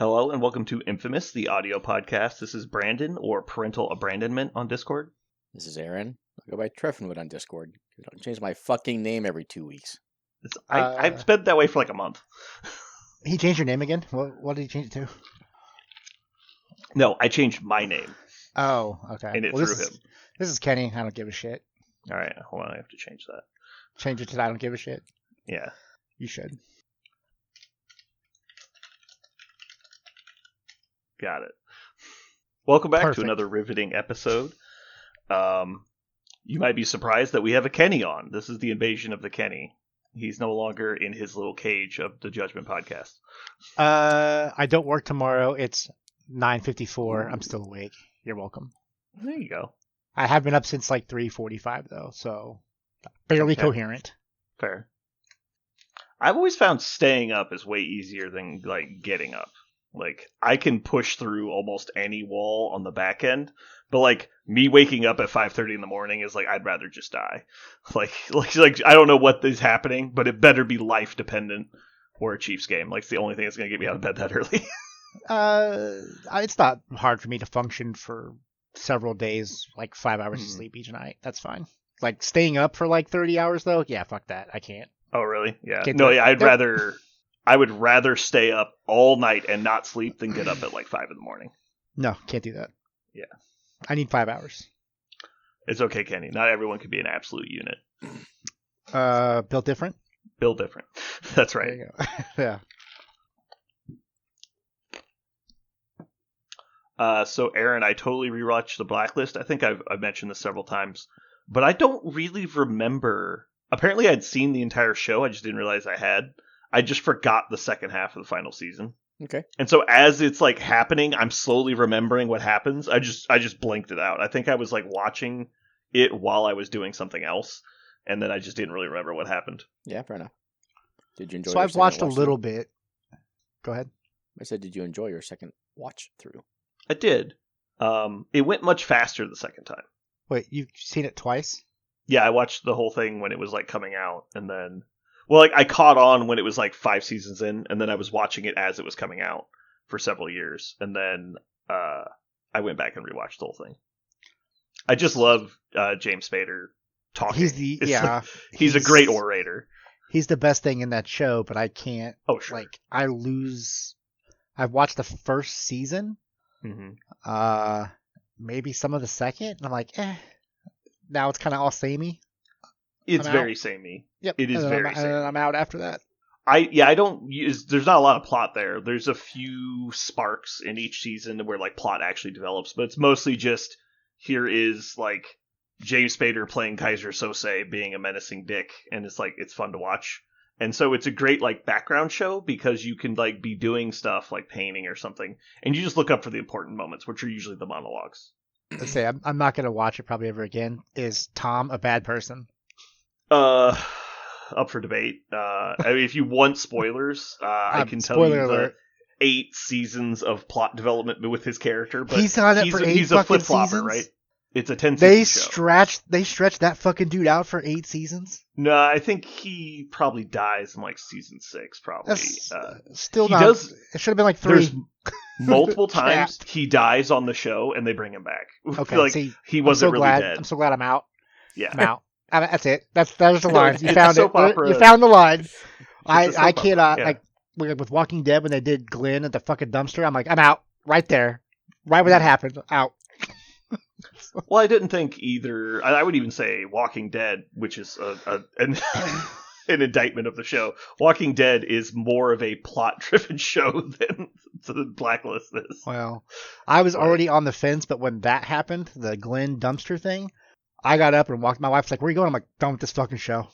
Hello and welcome to Infamous, the audio podcast. This is Brandon, or Parental Abandonment on Discord. This is Aaron. I go by Treffinwood on Discord. I don't change my fucking name every 2 weeks. I've been that way for like a month. He changed your name again? What did he change it to? No, I changed my name. Oh, okay. And it threw him. This is Kenny. I don't give a shit. All right, hold on. I have to change that. Change it to I don't give a shit. Yeah. You should. Got it. Welcome back Perfect. to another riveting episode. You might be surprised that we have a Kenny on. This is the invasion of the Kenny. He's no longer in his little cage of the Judgment podcast. I don't work tomorrow. It's 9:54. I'm still awake. You're welcome. There you go. I have been up since like 3:45 though, so barely Okay. coherent. Fair. I've always found staying up is way easier than like getting up. Like, I can push through almost any wall on the back end, but like me waking up at 5:30 in the morning is like I'd rather just die. Like I don't know what is happening, but it better be life dependent or a Chiefs game. Like, it's the only thing that's gonna get me out of bed that early. It's not hard for me to function for several days, like 5 hours of sleep each night. That's fine. Like staying up for like 30 hours though, yeah, fuck that. I can't. Oh, really? Yeah. Can't No, do it. yeah. I would rather stay up all night and not sleep than get up at like 5 in the morning. No, can't do that. Yeah. I need 5 hours. It's okay, Kenny. Not everyone can be an absolute unit. Built different. Build different. That's right. There you go. Yeah. So Aaron, I totally rewatched The Blacklist. I think I've mentioned this several times, but I don't really remember. Apparently, I'd seen the entire show. I just didn't realize I had. I just forgot the second half of the final season. Okay. And so as it's like happening, I'm slowly remembering what happens. I just blanked it out. I think I was like watching it while I was doing something else, and then I just didn't really remember what happened. Yeah, fair enough. Did you enjoy So your I've second watched a watch little through? bit. Go ahead. I said, did you enjoy your second watch through? I did. It went much faster the second time. Wait, you've seen it twice? Yeah, I watched the whole thing when it was like coming out, and then, well, like I caught on when it was like 5 seasons in, and then I was watching it as it was coming out for several years, and then I went back and rewatched the whole thing. I just love James Spader talking. He's a great orator. He's the best thing in that show, but I can't. Oh, sure. Like, I've watched the first season, maybe some of the second, and I'm like, now it's kind of all samey. It's I'm very out. samey. Yep. It is very And samey. I'm out after that. I don't use. There's not a lot of plot there. There's a few sparks in each season where like plot actually develops, but it's mostly just here is like James Spader playing Kaiser Sose being a menacing dick, and it's fun to watch. And so it's a great like background show because you can like be doing stuff like painting or something, and you just look up for the important moments, which are usually the monologues. Let's say I'm not going to watch it probably ever again. Is Tom a bad person? Up for debate. I mean, if you want spoilers, I can tell you spoiler alert. the 8 seasons of plot development with his character. But He's on it for 8 he's a fucking flip-flopper, seasons? right? It's a 10 They season show. stretched that fucking dude out for 8 seasons. No, I think he probably dies in like season 6, probably. That's still he not. does- It should have been like 3. There's multiple times Capped. he dies on the show and they bring him back. Okay, like see, he wasn't I'm so really glad. dead. I'm so glad I'm out. Yeah. I'm out. That's it. That was the line. You It's found soap it. opera. You found the line. It's a soap I opera, cannot yeah. like with Walking Dead when they did Glenn at the fucking dumpster. I'm like, I'm out right there, right where that happened. Out. Well, I didn't think either. I would even say Walking Dead, which is an indictment of the show. Walking Dead is more of a plot-driven show than the Blacklist is. Well, I was already on the fence, but when that happened, the Glenn dumpster thing, I got up and walked. My wife's like, "Where are you going?" I'm like, "Done with this fucking show."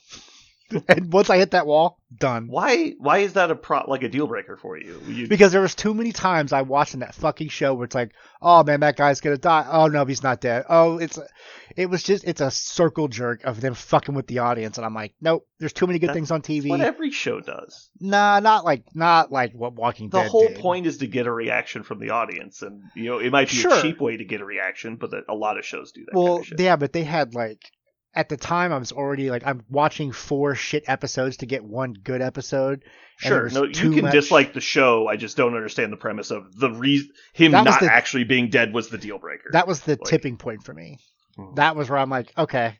And once I hit that wall, done. Why is that a deal breaker for you? Because there was too many times I watched in that fucking show where it's like, oh man, that guy's gonna die. Oh no, he's not dead. Oh, it's a circle jerk of them fucking with the audience, and I'm like, nope. There's too many good things on TV. What every show does. Nah, not like what Walking Dead The whole did. point is to get a reaction from the audience, and it might be Sure. a cheap way to get a reaction, but a lot of shows do that. Well, kind of shit. yeah, but they had like at the time I was already like, I'm watching 4 shit episodes to get one good episode. Sure, no, you can dislike the show. I just don't understand the premise of him not actually being dead was the deal breaker. That was the tipping point for me. That was where I'm like, okay,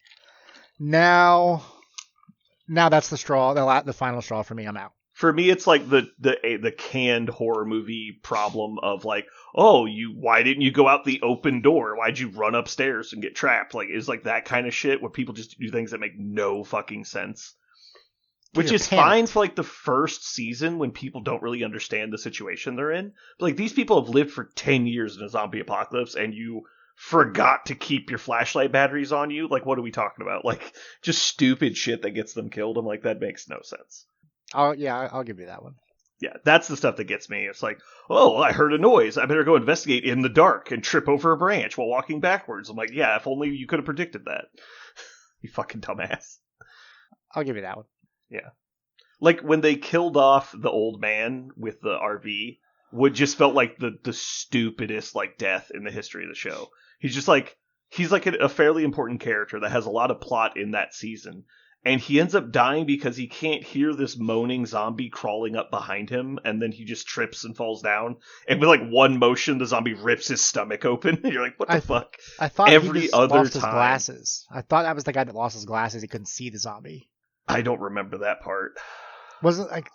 now that's the straw, the final straw for me. I'm out. For me, it's like the canned horror movie problem of like, oh, why didn't you go out the open door? Why'd you run upstairs and get trapped? Like, it's like that kind of shit where people just do things that make no fucking sense. Which is fine for like the first season when people don't really understand the situation they're in. But like these people have lived for 10 years in a zombie apocalypse and you forgot to keep your flashlight batteries on you. Like, what are we talking about? Like, just stupid shit that gets them killed. I'm like, that makes no sense. Oh, yeah, I'll give you that one. Yeah, that's the stuff that gets me. It's like, oh, I heard a noise. I better go investigate in the dark and trip over a branch while walking backwards. I'm like, yeah, if only you could have predicted that. You fucking dumbass. I'll give you that one. Yeah. Like, when they killed off the old man with the RV, would just felt like the stupidest, like, death in the history of the show. He's like a fairly important character that has a lot of plot in that season. And he ends up dying because he can't hear this moaning zombie crawling up behind him, and then he just trips and falls down. And with like one motion, the zombie rips his stomach open. And you're like, what the fuck? I thought he just lost his glasses. I thought that was the guy that lost his glasses. He couldn't see the zombie. I don't remember that part. Wasn't like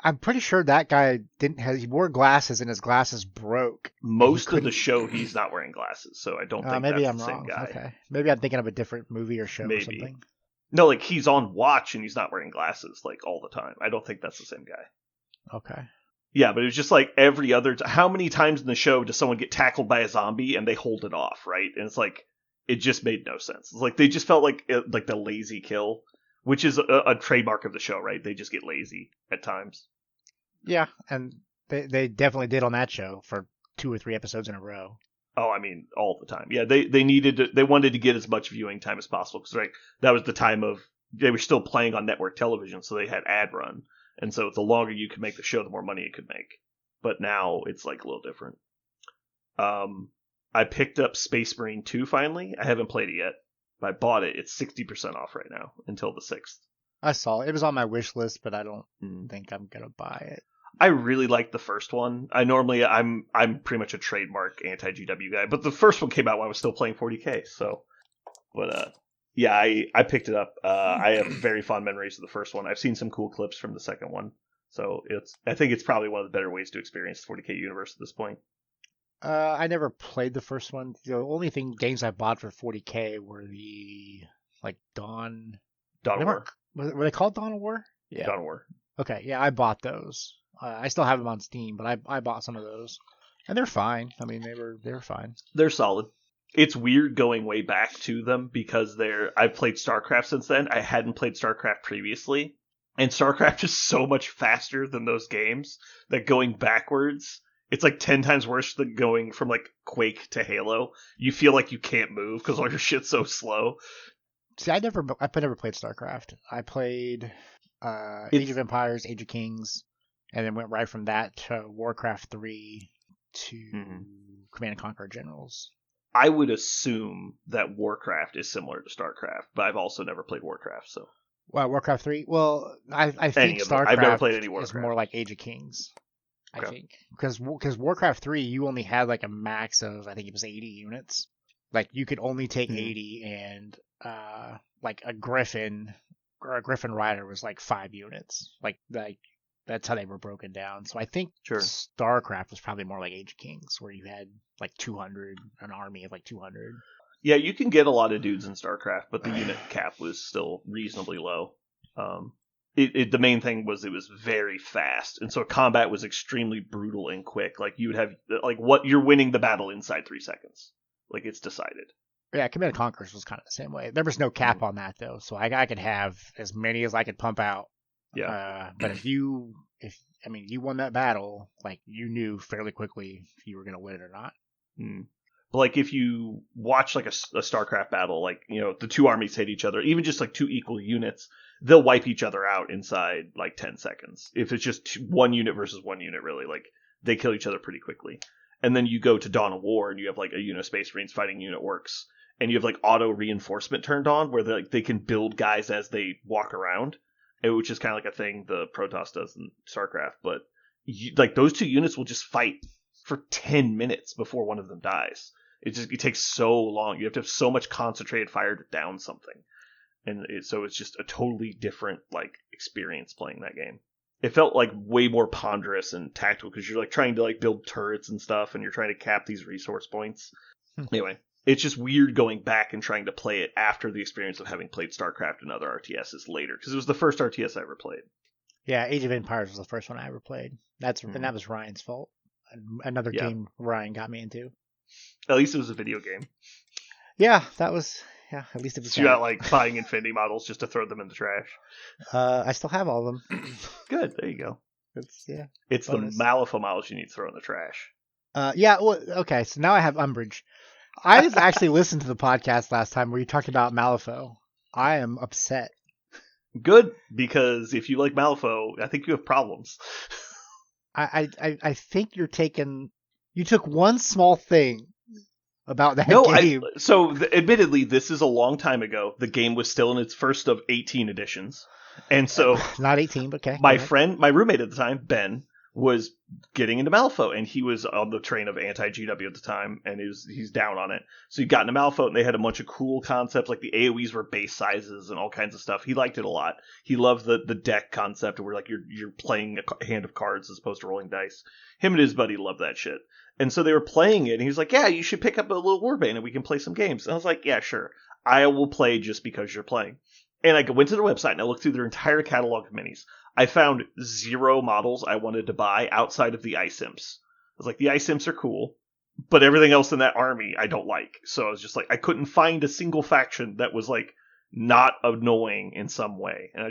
I'm pretty sure that guy he wore glasses and his glasses broke. Most of the show he's not wearing glasses, so I don't think maybe that's I'm the wrong. same guy. Okay. Maybe I'm thinking of a different movie or show or something. No, like he's on watch and he's not wearing glasses like all the time. I don't think that's the same guy. Okay. Yeah, but it was just like every other how many times in the show does someone get tackled by a zombie and they hold it off, right? And it's like it just made no sense. It's like they just felt like the lazy kill, which is a trademark of the show, right? They just get lazy at times. Yeah, and they definitely did on that show for 2 or 3 episodes in a row. Oh, I mean, all the time. Yeah, they wanted to get as much viewing time as possible because right, that was the time of they were still playing on network television, so they had ad run, and so the longer you could make the show, the more money it could make. But now it's like a little different. I picked up Space Marine 2 finally. I haven't played it yet, but I bought it. It's 60% off right now until the 6th. I saw it. It was on my wish list, but I don't think I'm gonna buy it. I really like the first one. I'm pretty much a trademark anti-GW guy, but the first one came out when I was still playing 40K. So, but yeah, I picked it up. I have very fond memories of the first one. I've seen some cool clips from the second one, so I think it's probably one of the better ways to experience the 40K universe at this point. I never played the first one. The only games I bought for 40K were the like Dawn War. Were they called Dawn of War? Yeah. Dawn of War. Okay, yeah, I bought those. I still have them on Steam, but I bought some of those, and they're fine. I mean, they were fine. They're solid. It's weird going way back to them because I've played StarCraft since then. I hadn't played StarCraft previously, and StarCraft is so much faster than those games that going backwards, it's like 10 times worse than going from like Quake to Halo. You feel like you can't move because all your shit's so slow. See, I never played StarCraft. I played Age of Empires, Age of Kings. And then went right from that to Warcraft 3 to Command and Conquer Generals. I would assume that Warcraft is similar to StarCraft, but I've also never played Warcraft, so. Well, Warcraft 3? Well, I think StarCraft I've never played any Warcraft. Is more like Age of Kings, I think. Because Warcraft 3, you only had like a max of, I think it was 80 units. Like, you could only take 80, and like a Griffin or a Griffin Rider was like 5 units. Like that's how they were broken down. So I think StarCraft was probably more like Age of Kings, where you had like 200, an army of like 200. Yeah, you can get a lot of dudes in StarCraft, but the unit cap was still reasonably low. The main thing was it was very fast, and so combat was extremely brutal and quick. Like you would have you're winning the battle inside 3 seconds. Like it's decided. Yeah, Command and Conquer was kind of the same way. There was no cap on that though, so I could have as many as I could pump out. Yeah. But if you won that battle, like you knew fairly quickly if you were going to win it or not. But like if you watch like a StarCraft battle, like, you know, the two armies hit each other, even just like 2 equal units, they'll wipe each other out inside like 10 seconds. If it's just 1 unit versus 1 unit, really, like they kill each other pretty quickly. And then you go to Dawn of War and you have like a unit of Space Marines fighting unit Orcs. and you have like auto reinforcement turned on, where they can build guys as they walk around, which is kind of like a thing the Protoss does in StarCraft. But like those two units will just fight for 10 minutes before one of them dies. It takes so long. You have to have so much concentrated fire to down something, and so it's just a totally different like experience playing that game. It felt like way more ponderous and tactical because you're like trying to like build turrets and stuff, and you're trying to cap these resource points. Anyway, it's just weird going back and trying to play it after the experience of having played StarCraft and other RTSs later, because it was the first RTS I ever played. Yeah, Age of Empires was the first one I ever played. And that was Ryan's fault. Another game Ryan got me into. At least it was a video game. Yeah, that was. Yeah, at least it was. So you're not like buying Infinity models just to throw them in the trash. I still have all of them. Good, there you go. It's bonus. The Malifaux models you need to throw in the trash. Yeah. Well, okay. So now I have Umbrage. I just actually listened to the podcast last time where you talked about Malifaux. I am upset. Good, because if you like Malifaux, I think you have problems. I think you took one small thing about that game. Admittedly, this is a long time ago. The game was still in its first of 18 editions. And so... Not 18, but okay. My roommate at the time, Ben, was getting into Malifaux, and he was on the train of anti-GW at the time, and he's down on it. So he got into Malifaux, and they had a bunch of cool concepts, like the AoEs were base sizes and all kinds of stuff. He liked it a lot. He loved the deck concept, where like you're playing a hand of cards as opposed to rolling dice. Him and his buddy loved that shit. And so they were playing it, and he was like, yeah, you should pick up a little Warband, and we can play some games. And I was like, yeah, sure. I will play just because you're playing. And I went to their website, and I looked through their entire catalog of minis. I found 0 models I wanted to buy outside of the ice imps. I was like, the ice imps are cool, but everything else in that army I don't like. So I was just like, I couldn't find a single faction that was like not annoying in some way. And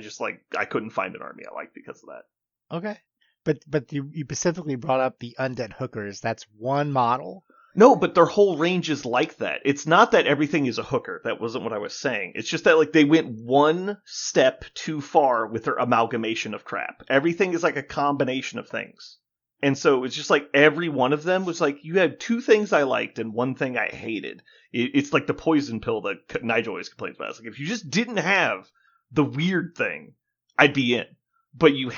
I couldn't find an army I liked because of that. Okay. But you specifically brought up the undead hookers. That's one model. No, but their whole range is like that. It's not that everything is a hooker. That wasn't what I was saying. It's just that like they went one step too far with their amalgamation of crap. Everything is like a combination of things. And so it's just like every one of them was like, you had 2 things I liked and 1 thing I hated. It's like the poison pill that Nigel always complains about. It's like, if you just didn't have the weird thing, I'd be in. But you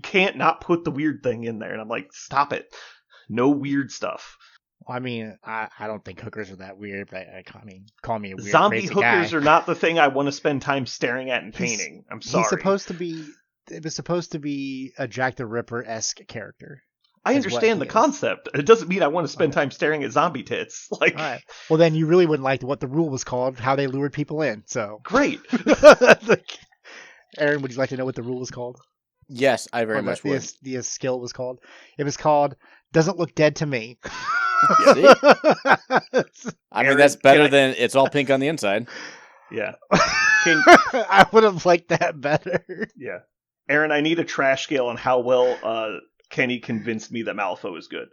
can't not put the weird thing in there. And I'm like, stop it. No weird stuff. I mean, I don't think hookers are that weird, but call me a weird zombie crazy hookers guy. Are not the thing I want to spend time staring at and painting. I'm sorry. It was supposed to be a Jack the Ripper-esque character. I understand the concept. It doesn't mean I want to spend time staring at zombie tits. Like, all right. Well, then you really wouldn't like what the rule was called, how they lured people in. So great. Aaron, would you like to know what the rule was called? Yes, I very much would. The skill was called. It was called "Doesn't Look Dead to Me." See? I mean, that's better than "It's all pink on the inside." Yeah. I would have liked that better. Yeah. Aaron, I need a trash scale on how well Kenny convinced me that Malifaux is good.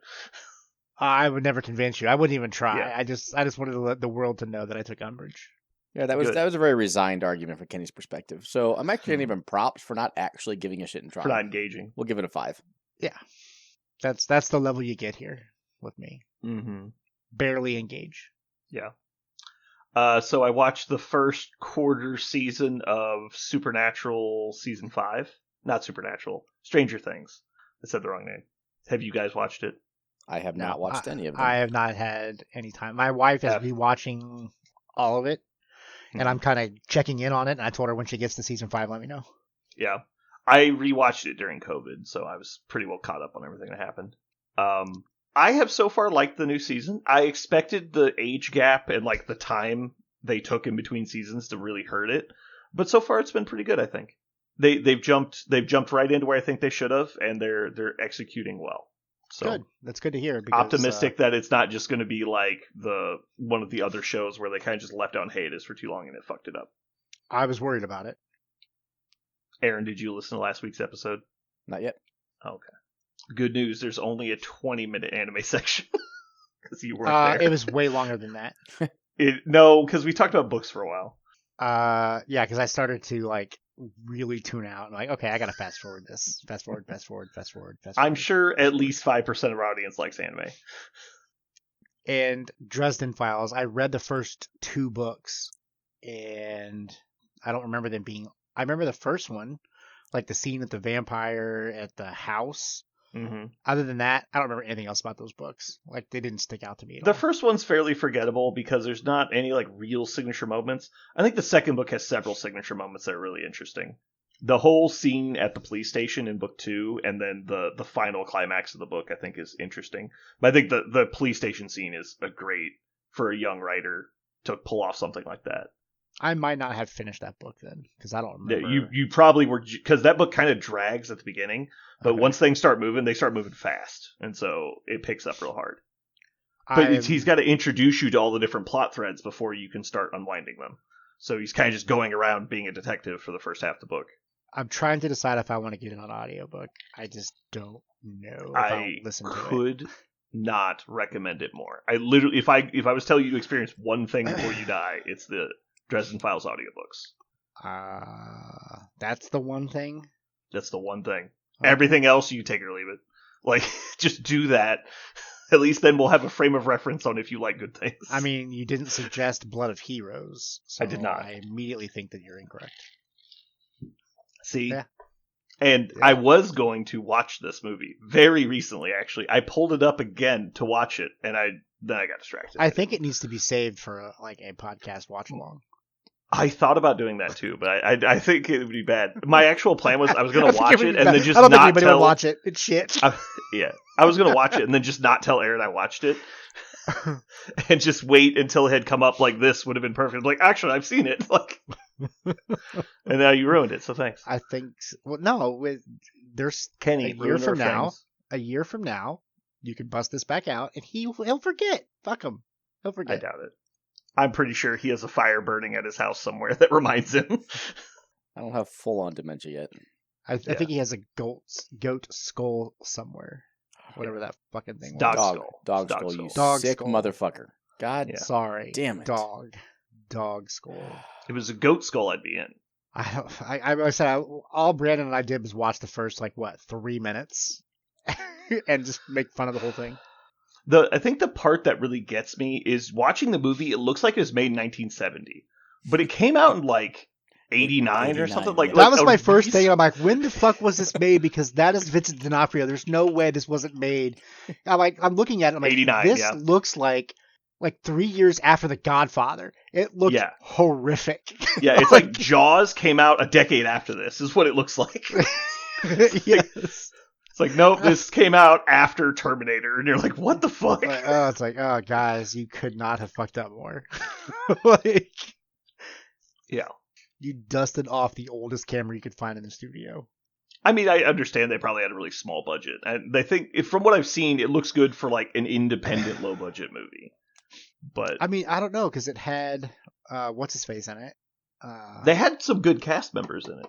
I would never convince you. I wouldn't even try. Yeah. I just wanted to let the world to know that I took umbrage. Yeah, that was a very resigned argument from Kenny's perspective. So I'm actually going to give him props for not actually giving a shit and trying. For not engaging. We'll give it a 5. Yeah. That's the level you get here with me. Mm-hmm. Barely engage. Yeah. So I watched the first quarter season of Supernatural season 5. Not Supernatural. Stranger Things. I said the wrong name. Have you guys watched it? I have not watched any of them. I have not had any time. My wife is rewatching all of it. And I'm kind of checking in on it. And I told her when she gets to season 5, let me know. Yeah. I rewatched it during COVID, so I was pretty well caught up on everything that happened. I have so far liked the new season. I expected the age gap and like the time they took in between seasons to really hurt it. But so far it's been pretty good, I think. They've jumped right into where I think they should have, and they're executing well. So good. That's good to hear. Because, optimistic that it's not just going to be like one of the other shows where they kind of just left on hiatus for too long and it fucked it up. I was worried about it. Aaron, did you listen to last week's episode? Not yet. Okay. Good news. There's only a 20-minute anime section because you weren't there. It was way longer than that. No, because we talked about books for a while. Yeah, because I started to like really tune out. I'm like, okay, I gotta fast forward this. Fast forward. I'm sure at least 5% of our audience likes anime. and Dresden Files. I read the first 2 books, and I don't remember them being. I remember the first one, like the scene with the vampire at the house. Mm-hmm. Other than that, I don't remember anything else about those books. Like, they didn't stick out to me at The all. first one's fairly forgettable because there's not any like real signature moments. I think the second book has several signature moments that are really interesting. The whole scene at the police station in book 2, and then the final climax of the book, I think is interesting. But I think the police station scene is a great for a young writer to pull off something like that. I might not have finished that book then, because I don't Yeah, remember. you probably were, because that book kind of drags at the beginning, but Okay. once things start moving, they start moving fast, and so it picks up real hard. But he's got to introduce you to all the different plot threads before you can start unwinding them. So he's kind of just going around being a detective for the first half of the book. I'm trying to decide if I want to get it on audiobook. I just don't know if I I'll listen to it. could not recommend it more. I literally, if I was telling you to experience one thing before you die, it's the Dresden Files audiobooks. That's the one thing? That's the one thing. Okay. Everything else, you take it or leave it. Like, just do that. At least then we'll have a frame of reference on if you like good things. I mean, you didn't suggest Blood of Heroes. So I did not. I immediately think that you're incorrect. See? Yeah. And Yeah. I was going to watch this movie very recently, actually. I pulled it up again to watch it, and then I got distracted. I think it needs to be saved for a podcast watch along. I thought about doing that too, but I think it would be bad. My actual plan was I was going to watch it and then just I don't think not anybody tell. would watch it. It's shit. I was going to watch it and then just not tell Aaron I watched it, and just wait until it had come up. Like, this would have been perfect. Like, actually, I've seen it. Like, and now you ruined it. So thanks. I think. Well, no. There's Kenny, a year ruin our from now. friends. A year from now, you can bust this back out, and he'll forget. Fuck him. He'll I forget. doubt it. I'm pretty sure he has a fire burning at his house somewhere that reminds him. I don't have full on dementia yet. I think he has a goat skull somewhere. Whatever that fucking thing Dog was. skull. Dog Dog skull, skull. you Dog sick skull. motherfucker. God Yeah. Sorry. damn it. Dog skull. If it was a goat skull, I'd be in. I said all Brandon and I did was watch the first 3 minutes and just make fun of the whole thing. I think the part that really gets me is watching the movie. It looks like it was made in 1970, but it came out in 89 or something. Like, yeah. That was a my first rec- thing, and I'm like, when the fuck was this made? Because that is Vincent D'Onofrio. There's no way this wasn't made. I'm looking at it. I'm like, 89, this yeah. looks like 3 years after The Godfather. It looks Yeah. horrific. Yeah, it's like Jaws came out a decade after this. Is what it looks like. Yes. It's like, nope, this came out after Terminator, and you're like, what the fuck? It's like, oh, guys, you could not have fucked up more. Yeah. You dusted off the oldest camera you could find in the studio. I mean, I understand they probably had a really small budget, and they think, from what I've seen, it looks good for an independent, low budget movie. But I mean, I don't know, because it had what's his face in it. they had some good cast members in it.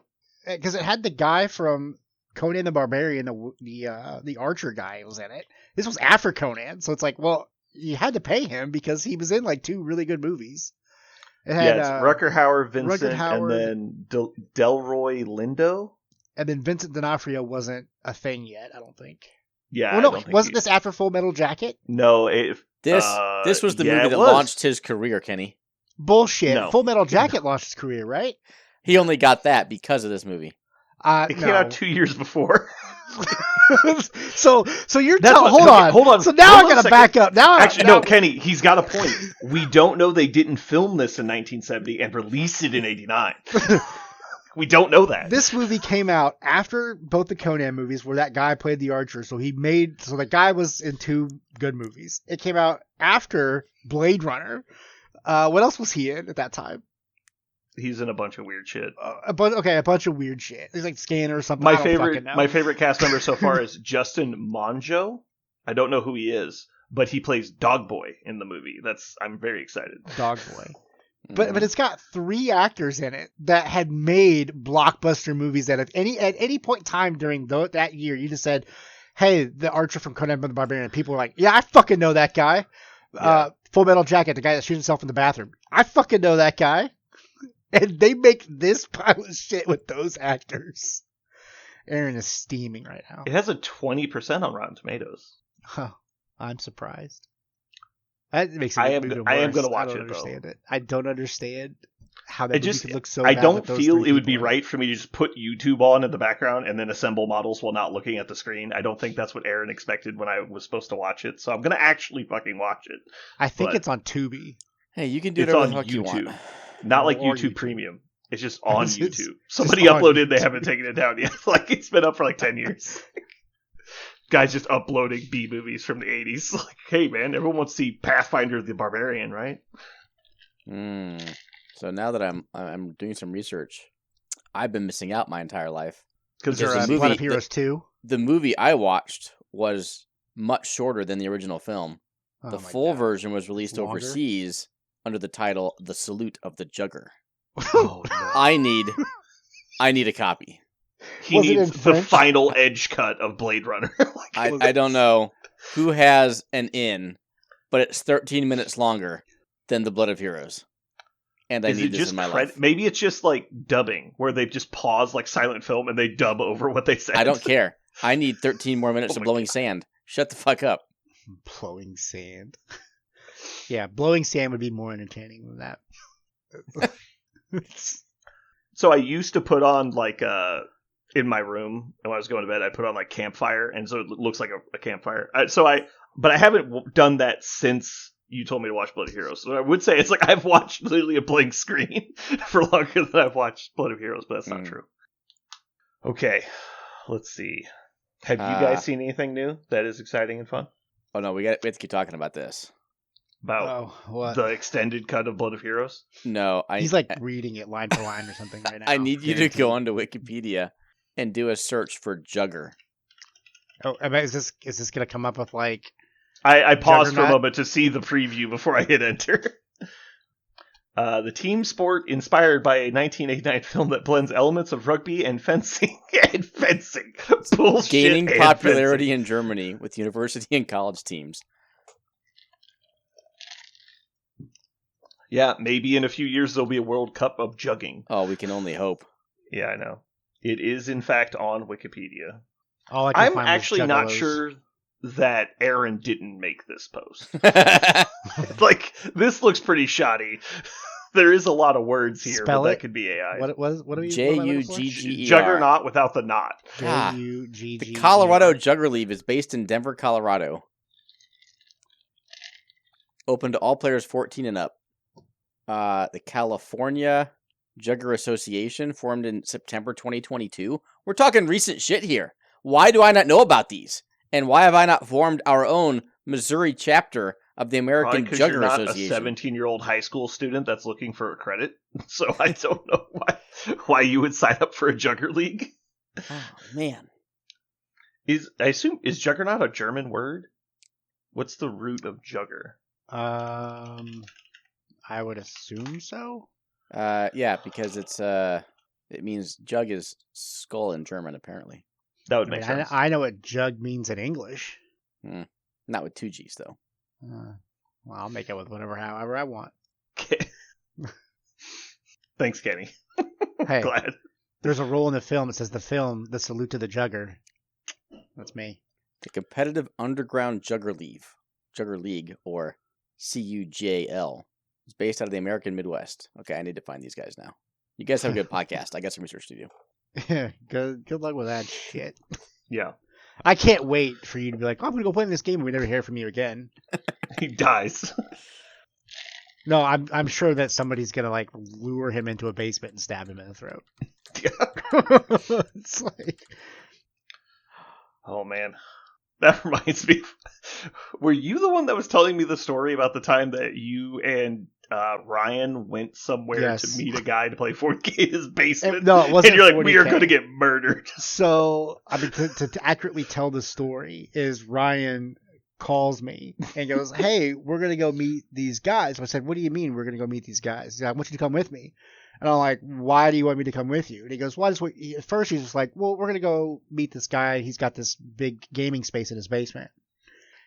Because it had the guy from Conan the Barbarian, the archer guy was in it. This was after Conan, so it's like, well, you had to pay him because he was in 2 really good movies. It had, It's Rutger Hauer, Vincent, Rutger Hauer, and then Delroy Lindo. and then Vincent D'Onofrio wasn't a thing yet, I don't think. Yeah, Well, I no, don't think wasn't this after Full Metal Jacket? No, This was the yeah, movie it that was. launched his career, Kenny. Bullshit. No. Full Metal Jacket launched his career, right? He only got that because of this movie. It came out 2 years before. so you're That's telling. what- Hold on. So now hold I'm on a gonna second. back up. Now, Actually, now, no, Kenny, he's got a point. We don't know they didn't film this in 1970 and release it in 89. We don't know that. This movie came out after both the Conan movies, where that guy played the archer. So the guy was in 2 good movies. It came out after Blade Runner. What else was he in at that time? He's in a bunch of weird shit. A bunch of weird shit. He's like Scanner or something. I My don't favorite, fucking know. my favorite cast member so far is Justin Monjo. I don't know who he is, but he plays Dog Boy in the movie. I'm very excited. Dog Boy. But it's got 3 actors in it that had made blockbuster movies that at any point in time during that year, you just said, hey, the archer from Conan the Barbarian. People were like, yeah, I fucking know that guy. Yeah. Full Metal Jacket, the guy that shoots himself in the bathroom. I fucking know that guy. And they make this pile of shit with those actors. Aaron is steaming right now. It has a 20% on Rotten Tomatoes. Huh. I'm surprised. That makes it I am even I am worse. gonna watch I don't it, understand though. it. I don't understand how that It movie just could look so I bad don't with those feel three it would be people in it. right for me to just put YouTube on in the background and then assemble models while not looking at the screen. I don't think that's what Aaron expected when I was supposed to watch it, so I'm gonna actually fucking watch it. I think But it's on Tubi. Hey, you can do it's whatever on the fuck you want. YouTube, not like Or YouTube YouTube. Premium. It's just on It's YouTube. just Somebody on uploaded, they YouTube. haven't taken it down yet. Like it's been up for like 10 years. Guys just uploading B movies from the 80s. Like, hey man, everyone wants to see Pathfinder the Barbarian, right? So now that I'm doing some research, I've been missing out my entire life. Because Because there's the Blood movie- of Heroes 2. The movie I watched was much shorter than the original film. Oh The my full God. version was released Longer? overseas under the title "The Salute of the Jugger." oh, no. I need a copy. He Was it needs in the French? final edge cut of Blade Runner. Like, I don't know who has an in, but it's 13 minutes longer than The Blood of Heroes. And I is need it this just in my life. Maybe it's just like dubbing, where they just pause like silent film and they dub over what they said. I don't care. I need 13 more minutes Oh of my blowing God. sand. Shut the fuck up. Blowing sand. Yeah, blowing sand would be more entertaining than that. So I used to put on like in my room, and when I was going to bed, I put on like campfire, and so it looks like a campfire. But I haven't done that since you told me to watch Blood of Heroes. So I would say it's like I've watched literally a blank screen for longer than I've watched Blood of Heroes, but that's not true. Okay, let's see. Have you guys seen anything new that is exciting and fun Oh no, we have to keep talking about this. about what? the extended cut of Blood of Heroes? No, He's like reading it line for line or something right now. I need you to Guaranteed. go onto Wikipedia and do a search for Jugger. Oh, I mean, is this gonna come up with like? I paused for a Juggernaut? moment to see the preview before I hit enter. The team sport inspired by a 1989 film that blends elements of rugby and fencing. Bullshit. Gaining and popularity fencing. in Germany with university and college teams. Yeah, maybe in a few years there'll be a World Cup of jugging. Oh, we can only hope. Yeah, I know. It is in fact on Wikipedia. All I can I'm find was actually not Juggalos. sure that Aaron didn't make this post. Like, this looks pretty shoddy. There is a lot of words here, Spell but it. that could be AI. What are you? what am I J looking U for? G G E R. Juggernaut without the knot. Ah, Jugg. The Colorado Jugger League is based in Denver, Colorado. Open to all players 14 and up. The California Jugger Association formed in September 2022. We're talking recent shit here. Why do I not know about these? And why have I not formed our own Missouri chapter of the Probably American 'cause Jugger you're not Association? a 17-year-old high school student that's looking for a credit. So I don't know why you would sign up for a Jugger League. Oh, man. I assume is Juggernaut a German word? What's the root of Jugger? I would assume so. Yeah, because it means jug is skull in German, apparently. That would I make mean, sense. I know what jug means in English. Not with two G's, though. Well, I'll make it with however I want. Okay. Thanks, Kenny. Hey, Glad. there's a rule in the film that says the Salute to the Jugger. That's me. The Competitive Underground Jugger League, or CUJL, is based out of the American Midwest. Okay, I need to find these guys now. You guys have a good podcast. I got some research to do. Good luck with that shit. Yeah. I can't wait for you to be like, oh, I'm gonna go play in this game and we never hear from you again. He dies. No, I'm sure that somebody's gonna like lure him into a basement and stab him in the throat. It's like, Oh, man. That reminds me. Were you the one that was telling me the story about the time that you and Ryan went somewhere Yes. to meet a guy to play 40K in his basement? No, it wasn't And you're like, we are 40K. going to get murdered. So, I mean, to accurately tell the story, is Ryan calls me and goes, hey, we're going to go meet these guys. I said, what do you mean we're going to go meet these guys? He's like, I want you to come with me. And I'm like, why do you want me to come with you? And he goes, well, at first he's just like, well, we're going to go meet this guy. He's got this big gaming space in his basement.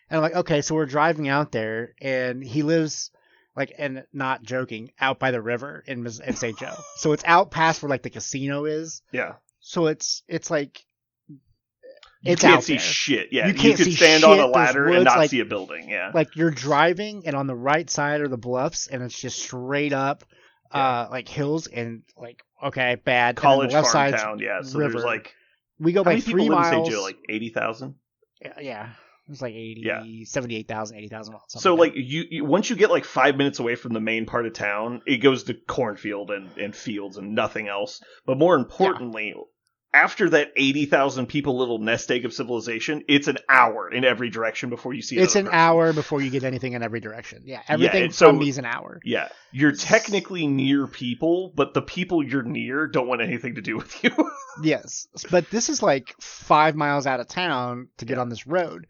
And I'm like, okay, so we're driving out there and he lives like, and not joking, out by the river in St. Joe. So it's out past where like the casino is. Yeah. So it's like You It's can't out see there. shit. Yeah, You can't could see stand shit. on a There's ladder and woods, not like- see a building. Yeah, Like you're driving, and on the right side are the bluffs, and it's just straight up, like hills and like okay, bad. college and then the left farm side's town. Yeah, so river. there's like We go how many like people 3 live in miles. St. Joe? Like 80,000. Yeah, it's like 80, Yeah. 78,000, 80,000. So like you once you get like 5 minutes away from the main part of town, it goes to cornfield and fields and nothing else. But more importantly, after that 80,000 people little nest egg of civilization, it's an hour in every direction before you see. It's an another person. hour before you get anything in every direction. Yeah, everything and from so- me is an hour. Yeah, you're technically near people, but the people you're near don't want anything to do with you. Yes, but this is like 5 miles out of town to get on this road.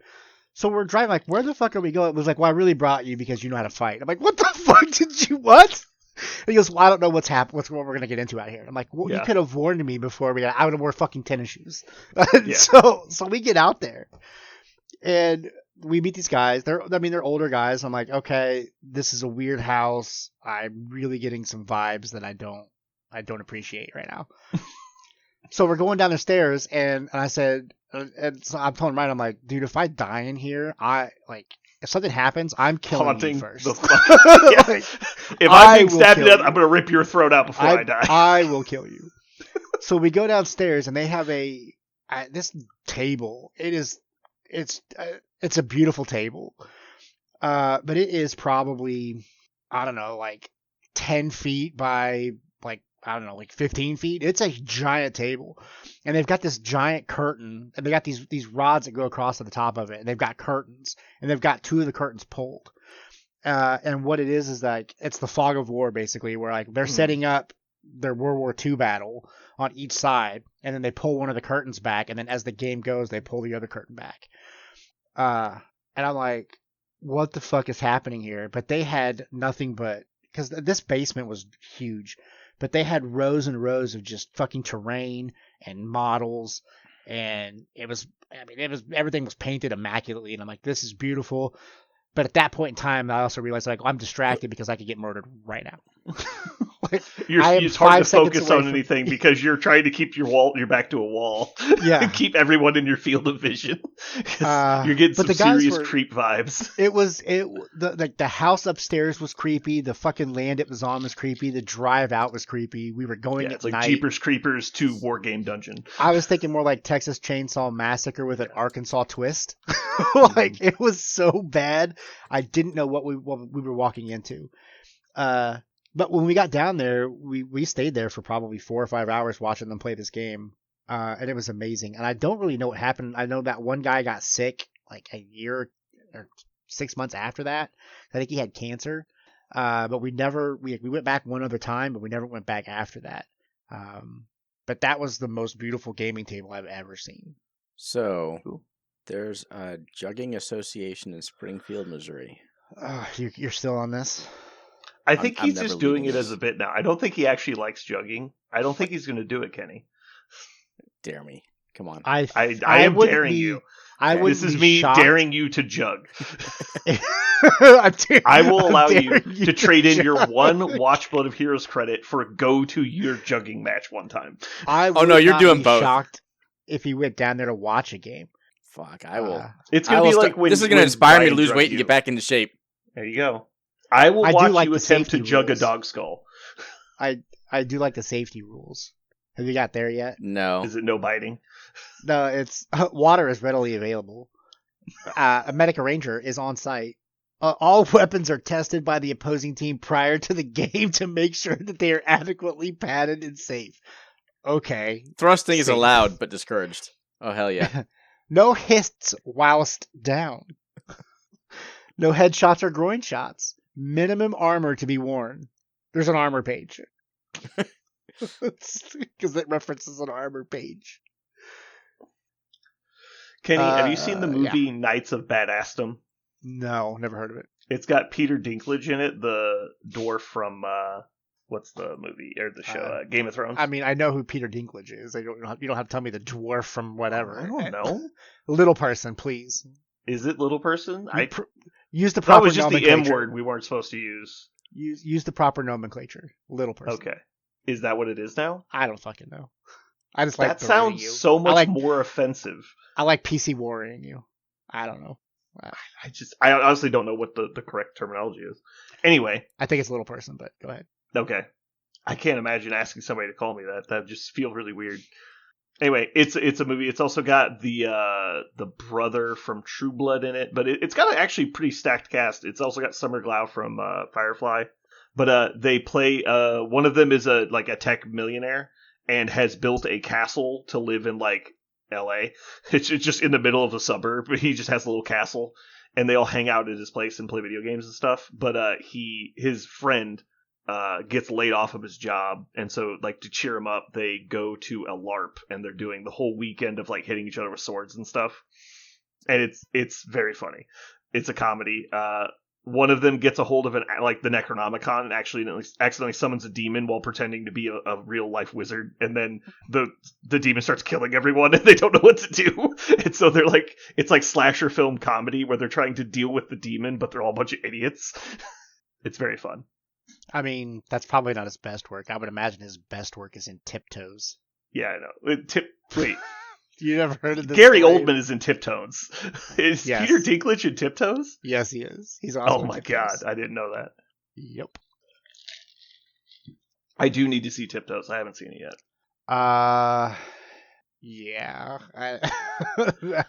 So we're driving, like, where the fuck are we going? It was like, well, I really brought you because you know how to fight. I'm like, what the fuck did you, what? And he goes, well, I don't know what's happened, what we're going to get into out here. I'm like, well, you could have warned me before I would have worn fucking tennis shoes. So we get out there and we meet these guys. They're older guys. I'm like, okay, this is a weird house. I'm really getting some vibes that I don't appreciate right now. So we're going down the stairs, and I said, and so I'm telling Ryan, I'm like, dude, if I die in here, if something happens, I'm killing Haunting you first. Like, if I'm being stabbed to death, I'm gonna rip your throat out before I die. I will kill you. So we go downstairs, and they have this table. It's a beautiful table, but it is probably, I don't know, like 10 feet by like, I don't know, like 15 feet. It's a giant table. And they've got this giant curtain, and they got these rods that go across to the top of it, and they've got curtains, and they've got 2 of the curtains pulled. And what it is like, it's the fog of war, basically, where like they're setting up their World War II battle on each side, and then they pull one of the curtains back, and then as the game goes, they pull the other curtain back. And I'm like, what the fuck is happening here? But they had nothing but, because this basement was huge, but they had rows and rows of just fucking terrain and models, and everything was painted immaculately, and I'm like, this is beautiful. But at that point in time, I also realized, like, I'm distracted because I could get murdered right now. Like, It's hard to focus on anything because you're trying to keep your back to a wall. Yeah. And keep everyone in your field of vision. You're getting some serious creep vibes. The house upstairs was creepy. The fucking land it was on was creepy. The drive out was creepy. We were going at like night. Jeepers Creepers to War Game Dungeon. I was thinking more like Texas Chainsaw Massacre with an Arkansas twist. Like, it was so bad. I didn't know what we were walking into. But when we got down there, we stayed there for probably 4 or 5 hours watching them play this game. And it was amazing. And I don't really know what happened. I know that one guy got sick like a year or 6 months after that. I think he had cancer. But we went back one other time, but we never went back after that. But that was the most beautiful gaming table I've ever seen. So there's a jugging association in Springfield, Missouri. You're still on this? I think he's I'm just never doing leaving it as a bit now. I don't think he actually likes jugging. I don't think he's going to do it, Kenny. Dare me. Come on. I am daring you. This is me daring you to jug. I will allow you to trade in your one Watch Blood of Heroes credit for a go to your jugging match one time. You're doing both. Shocked if he went down there to watch a game. Fuck, I will. It's going to be like when this is going to inspire me to lose Ryan weight and get back into shape. There you go. I will watch you attempt to jug a dog skull. I do like the safety rules. Have you got there yet? No. Is it no biting? No, it's water is readily available. A medic ranger is on site. All weapons are tested by the opposing team prior to the game to make sure that they are adequately padded and safe. Okay. Thrusting is allowed, but discouraged. Oh, hell yeah. No hits whilst down. No headshots or groin shots. Minimum armor to be worn. There's an armor page. Because it references an armor page. Kenny, have you seen the movie Knights of Badassdom? No, never heard of it. It's got Peter Dinklage in it, the dwarf from what's the movie or the show? Game of Thrones. I mean, I know who Peter Dinklage is. You don't have to tell me the dwarf from whatever. I don't know. Little person, please. Is it little person? Use the proper was just the nomenclature. M word we weren't supposed to use. Use the proper nomenclature. Little person. Okay. Is that what it is now? I don't fucking know. I just like That berating sounds you. so I much like, more offensive. I like PC warring you. I don't know. I honestly don't know what the correct terminology is. Anyway, I think it's a little person, but go ahead. okay. I can't imagine asking somebody to call me that. That just feels really weird. Anyway, it's a movie. It's also got the brother from True Blood in it, but it's got an actually pretty stacked cast. It's also got Summer Glau from Firefly, but they play one of them is a tech millionaire and has built a castle to live in like L.A. It's just in the middle of a suburb, but he just has a little castle, and they all hang out at his place and play video games and stuff. But his friend gets laid off of his job, and so like to cheer him up, they go to a LARP, and they're doing the whole weekend of like hitting each other with swords and stuff. And it's very funny. It's a comedy. One of them gets a hold of the Necronomicon and actually accidentally summons a demon while pretending to be a real life wizard, and then the demon starts killing everyone, and they don't know what to do. And so they're like, it's like slasher film comedy where they're trying to deal with the demon, but they're all a bunch of idiots. It's very fun. I mean, that's probably not his best work. I would imagine his best work is in Tiptoes. Yeah, I know. Wait. You never heard of this? Gary story? Oldman is in Tiptoes. Is Yes. Peter Dinklage in Tiptoes? Yes, he is. He's awesome. Oh my god, I didn't know that. Yep. I do need to see Tiptoes. I haven't seen it yet. Yeah.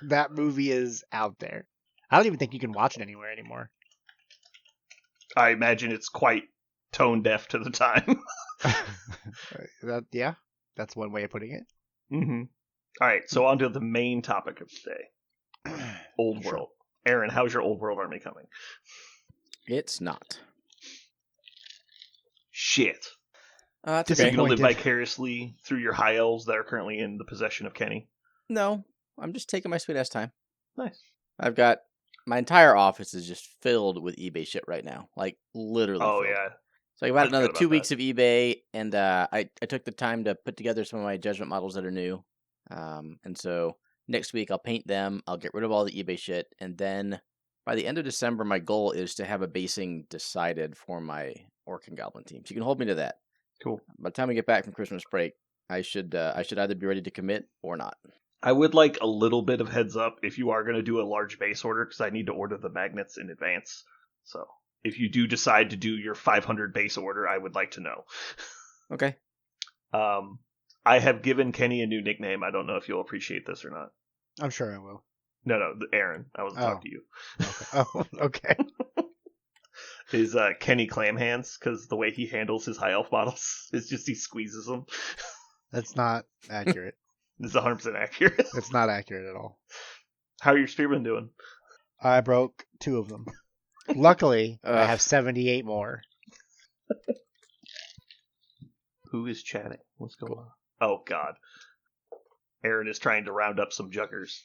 That movie is out there. I don't even think you can watch it anywhere anymore. I imagine it's quite tone deaf to the time. Yeah, that's one way of putting it. Mm-hmm. All right, so on to the main topic of today. Old Sure. World. Aaron, how's your Old World army coming? It's not. Shit. It's Are you okay. going to live Disappointed. vicariously through your high elves that are currently in the possession of Kenny? No, I'm just taking my sweet ass time. Nice. I've got my entire office is just filled with eBay shit right now, like literally. Oh, filled. yeah. So I got I another forgot 2 about weeks of eBay, and I took the time to put together some of my judgment models that are new. And so next week I'll paint them. I'll get rid of all the eBay shit, and then by the end of December, my goal is to have a basing decided for my Orc and Goblin team. So you can hold me to that. Cool. By the time we get back from Christmas break, I should either be ready to commit or not. I would like a little bit of heads up if you are going to do a large base order, because I need to order the magnets in advance. So if you do decide to do your 500 base order, I would like to know. Okay. I have given Kenny a new nickname. I don't know if you'll appreciate this or not. I'm sure I will. No, Aaron. I wasn't talking to you. Okay. Oh, okay. Is Kenny Clam Hands, because the way he handles his high elf models is just he squeezes them. That's not accurate. This is 100% accurate. It's not accurate at all. How are your spearmen doing? I broke 2 of them. Luckily, I Ugh. have 78 more. Who is chatting? What's going on? Oh, God. Aaron is trying to round up some juggers.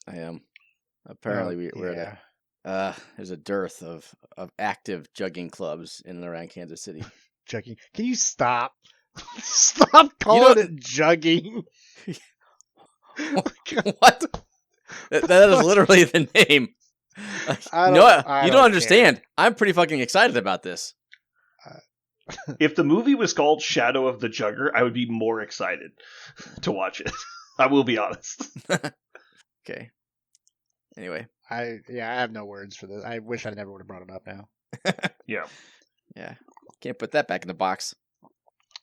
I am. Apparently, we're yeah. at there's a dearth of active jugging clubs in and around Kansas City. Jugging. Can you stop? Stop calling it jugging. What? That is literally the name. I You don't don't understand. I'm pretty fucking excited about this. If the movie was called Shadow of the Jugger, I would be more excited to watch it. I will be honest. Okay. Anyway. I have no words for this. I wish I never would have brought it up now. Yeah. Yeah. Can't put that back in the box.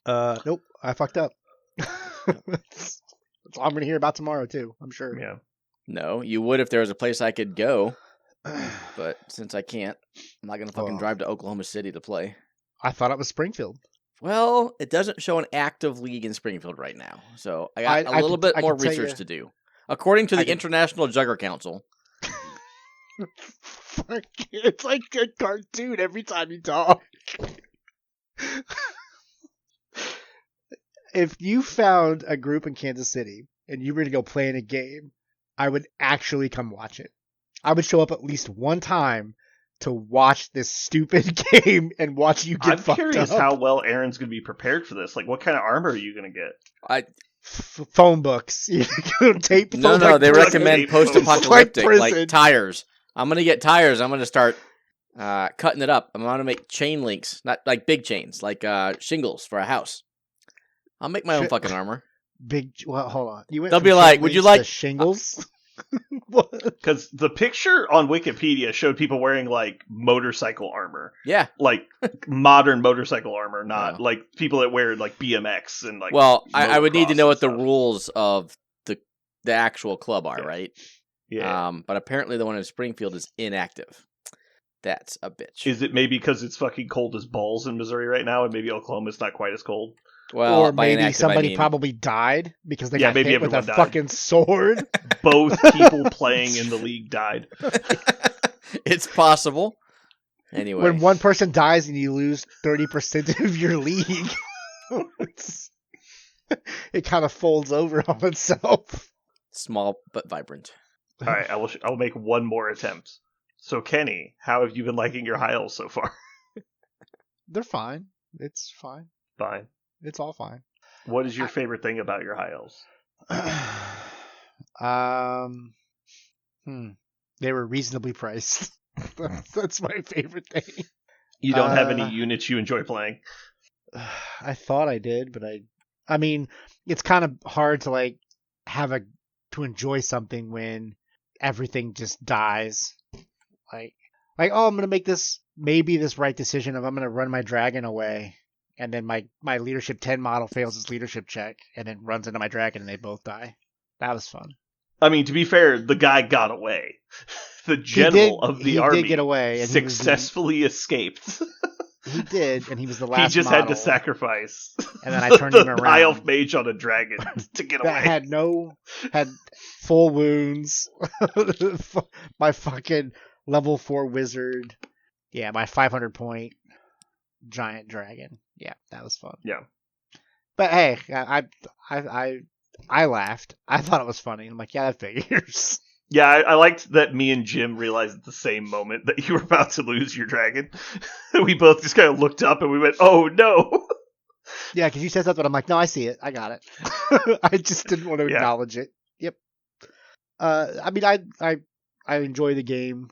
Nope. I fucked up. That's all I'm going to hear about tomorrow, too. I'm sure. Yeah. No, you would if there was a place I could go. But since I can't, I'm not going to fucking Oh. drive to Oklahoma City to play. I thought it was Springfield. Well, it doesn't show an active league in Springfield right now. So I got a little bit I more can tell research you- to do. According to I the can- International Jugger Council, Fuck, it's like a cartoon every time you talk. If you found a group in Kansas City and you were to go play in a game, I would actually come watch it. I would show up at least one time to watch this stupid game and watch you get I'm fucked curious up. how well Aaron's going to be prepared for this. Like, what kind of armor are you going to get? Phone books. You know, tape. No, phones no, like they prison. recommend It's like post-apocalyptic, like prison. tires. I'm gonna get tires. I'm gonna start cutting it up. I'm gonna make chain links, not like big chains, like shingles for a house. I'll make my own Shit. fucking armor. big. Well, hold on. You went They'll from be like, chain "Would you links to like shingles?" What? Because the picture on Wikipedia showed people wearing like motorcycle armor, Yeah. like modern motorcycle armor, not Yeah. like people that wear like BMX and like. Well, I would need to motocross know and what the stuff. rules of the actual club are, Yeah. right? Yeah. But apparently the one in Springfield is inactive. That's a bitch. Is it maybe because it's fucking cold as balls in Missouri right now, and maybe Oklahoma's not quite as cold? Well, Or by maybe inactive, somebody I mean, probably died because they Yeah, got maybe hit with a everyone died. fucking sword. Both people playing in the league died. it's possible. Anyway, When one person dies and you lose 30% of your league, it kind of folds over on itself. small but vibrant. All right, I will make one more attempt. So, Kenny, how have you been liking your high elves so far? They're fine. It's fine. Fine. It's all fine. What is your favorite thing about your high elves? They were reasonably priced. That's my favorite thing. You don't have any units you enjoy playing? I thought I did, but I mean, it's kind of hard to like to enjoy something when everything just dies. Like, oh, I'm gonna make this right decision of I'm gonna run my dragon away, and then my leadership 10 model fails its leadership check, and then runs into my dragon, and they both die. That was fun. I mean, to be fair, the guy got away. The general of the army did get away, and successfully escaped. He did, and he was the last. He just model, had to sacrifice. And then I turned him around. High elf mage on a dragon to get away. Had full wounds. My fucking level 4 wizard. Yeah, my 500 point giant dragon. Yeah, that was fun. Yeah. But hey, I laughed. I thought it was funny. I'm like, yeah, that figures. Yeah, I liked that me and Jim realized at the same moment that you were about to lose your dragon. We both just kind of looked up and we went, oh no! Yeah, because you said something. I'm like, no, I see it. I got it. I just didn't want to acknowledge it. Yep. I mean, I enjoy the game.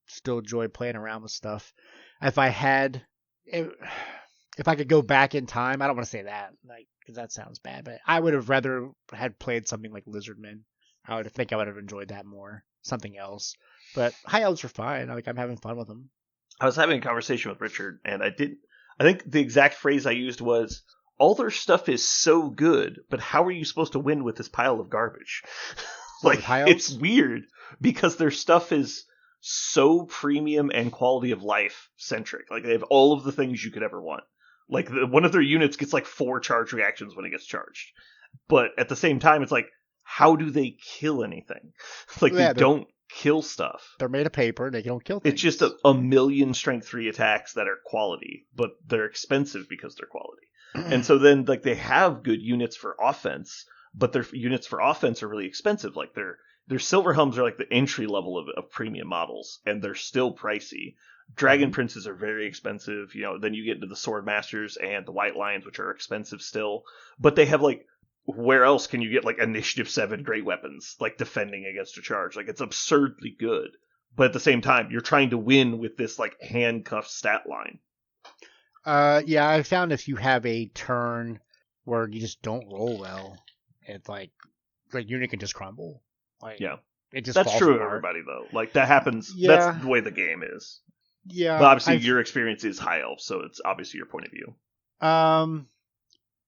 Still enjoy playing around with stuff. If I could go back in time, I don't want to say that, like, because that sounds bad, but I would have rather had played something like Lizardmen. I would have enjoyed that more. Something else. But high elves are fine. I'm having fun with them. I was having a conversation with Richard, and I think the exact phrase I used was, all their stuff is so good, but how are you supposed to win with this pile of garbage? Like, it's weird, because their stuff is so premium and quality of life centric. Like, they have all of the things you could ever want. Like, one of their units gets like 4 charge reactions when it gets charged. But at the same time, it's like, how do they kill anything? Like, they don't kill stuff. They're made of paper. They don't kill things. It's just a million strength 3 attacks that are quality, but they're expensive because they're quality. And so then, like, they have good units for offense, but their units for offense are really expensive. Like, their silver helms are like the entry level of premium models, and they're still pricey. Dragon princes are very expensive. You know, then you get into the sword masters and the white lions, which are expensive still. But they have, like, where else can you get like initiative 7 great weapons, like defending against a charge? Like, it's absurdly good. But at the same time, you're trying to win with this like handcuffed stat line. Yeah, I found if you have a turn where you just don't roll well, it's like unit can just crumble. Like, yeah, it just that's true of apart. everybody though. Like, that happens. Yeah. That's the way the game is. Yeah, but obviously your experience is high elf, so it's obviously your point of view.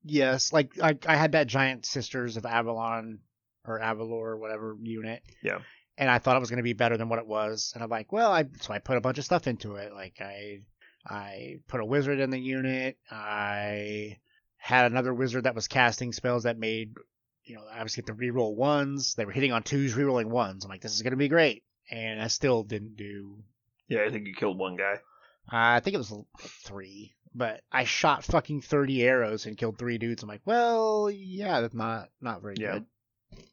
Yes, like I had that Giant Sisters of Avalon or Avalor or whatever unit. Yeah. And I thought it was going to be better than what it was. And I'm like, well, so I put a bunch of stuff into it. Like I put a wizard in the unit. I had another wizard that was casting spells that made, I was get to reroll 1s. They were hitting on 2s, rerolling 1s. I'm like, this is going to be great. And I still didn't do. Yeah, I think you killed one guy. I think it was 3. But I shot fucking 30 arrows and killed 3 dudes. I'm like, well, yeah, that's not very good.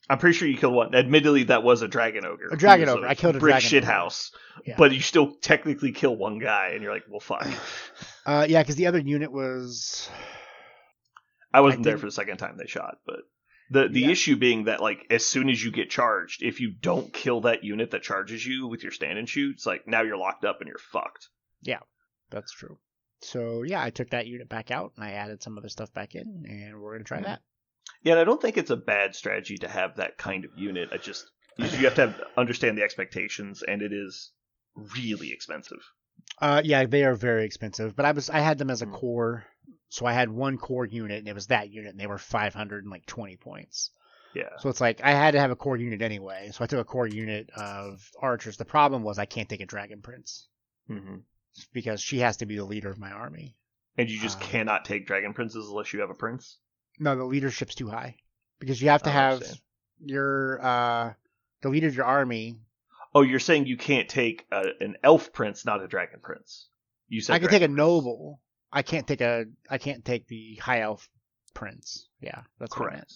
I'm pretty sure you killed one. Admittedly, that was a dragon ogre. A dragon ogre. I killed a brick dragon shithouse. Yeah. But you still technically kill one guy, and you're like, well, fine. Yeah, because the other unit was. I wasn't there for the second time they shot, but the issue being that, like, as soon as you get charged, if you don't kill that unit that charges you with your stand and shoot, it's like now you're locked up and you're fucked. Yeah, that's true. So, yeah, I took that unit back out, and I added some other stuff back in, and we're going to try that. Yeah, and I don't think it's a bad strategy to have that kind of unit. You have to understand the expectations, and it is really expensive. Yeah, they are very expensive, but I had them as a Mm. core, so I had one core unit, and it was that unit, and they were 520 points. Yeah. So it's like I had to have a core unit anyway, so I took a core unit of archers. The problem was I can't take a dragon prince Mm-hmm. because she has to be the leader of my army. And you just cannot take dragon princes unless you have a prince? No, the leadership's too high because you have to I have understand. your the leader of your army. Oh, you're saying you can't take an elf prince, not a dragon prince. You said I can take a dragon prince. noble. I can't take the high elf prince. Yeah, that's what I meant. Correct.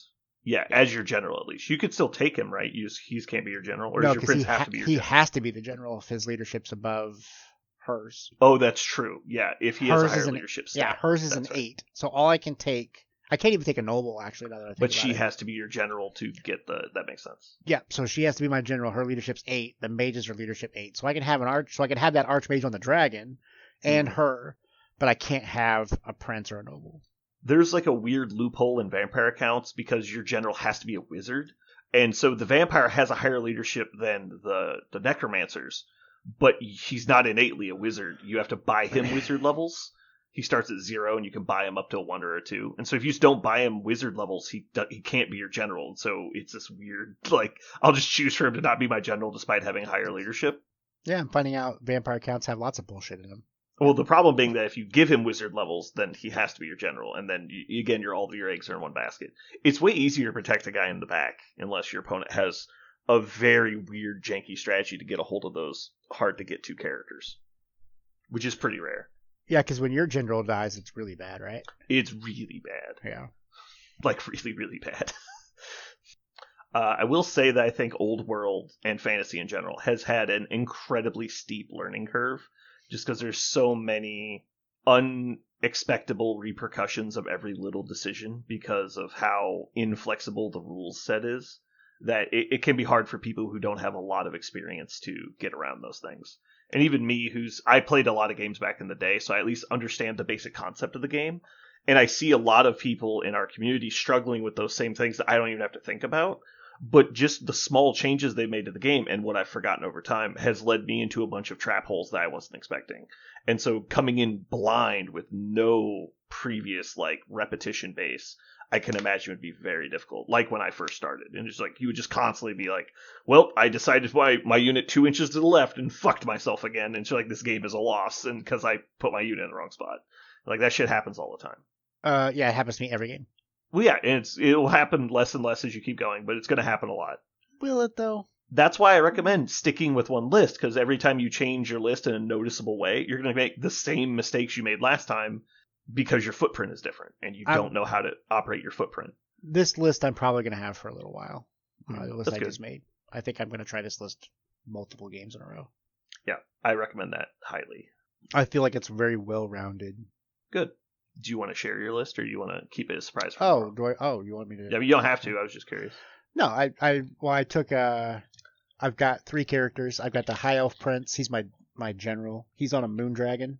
Yeah, as your general at least. You could still take him, right? He can't be your general, or No, does your because prince have to be your he general? has to be the general if his leadership's above hers. Oh, that's true. Yeah, if he has a Hers higher is leadership stat. Yeah, hers is an that's right. 8. So all I can take, I can't even take a noble actually. Now that I think But about she it. has to be your general to get that makes sense. Yeah, so she has to be my general. Her leadership's 8. The mage is her leadership 8. So I can have that archmage on the dragon, and her, but I can't have a prince or a noble. There's like a weird loophole in vampire accounts because your general has to be a wizard, and so the vampire has a higher leadership than the necromancers, but he's not innately a wizard. You have to buy him wizard levels. He starts at 0, and you can buy him up to a 1 or a 2. And so if you just don't buy him wizard levels, he can't be your general. And so it's this weird, like, I'll just choose for him to not be my general despite having higher leadership. Yeah, I'm finding out vampire accounts have lots of bullshit in them. Well, the problem being that if you give him wizard levels, then he has to be your general, and then again, all of your eggs are in one basket. It's way easier to protect a guy in the back unless your opponent has a very weird, janky strategy to get a hold of those hard to get to characters, which is pretty rare. Yeah, because when your general dies, it's really bad, right? It's really bad. Yeah. Like, really, really bad. I will say that I think Old World and fantasy in general has had an incredibly steep learning curve, just because there's so many unexpectable repercussions of every little decision because of how inflexible the rules set is, that it can be hard for people who don't have a lot of experience to get around those things. And even me, I played a lot of games back in the day, so I at least understand the basic concept of the game. And I see a lot of people in our community struggling with those same things that I don't even have to think about. But just the small changes they made to the game and what I've forgotten over time has led me into a bunch of trap holes that I wasn't expecting. And so coming in blind with no previous repetition base, I can imagine would be very difficult. Like when I first started, and it's like you would just constantly be like, "Well, I decided my unit 2 inches to the left and fucked myself again," and so this game is a loss, and because I put my unit in the wrong spot. Like that shit happens all the time. Yeah, it happens to me every game. Well, yeah, and it'll happen less and less as you keep going, but it's going to happen a lot. Will it though? That's why I recommend sticking with one list, because every time you change your list in a noticeable way, you're going to make the same mistakes you made last time because your footprint is different, and you don't know how to operate your footprint. This list I'm probably going to have for a little while. The list That's I good. just made. I think I'm going to try this list multiple games in a row. Yeah, I recommend that highly. I feel like it's very well rounded. Good. Do you want to share your list, or do you want to keep it a surprise for Oh, tomorrow? you want me to? Yeah, but you don't have to. I was just curious. No, I took I've got 3 characters. I've got the High Elf Prince. He's my general. He's on a Moon Dragon,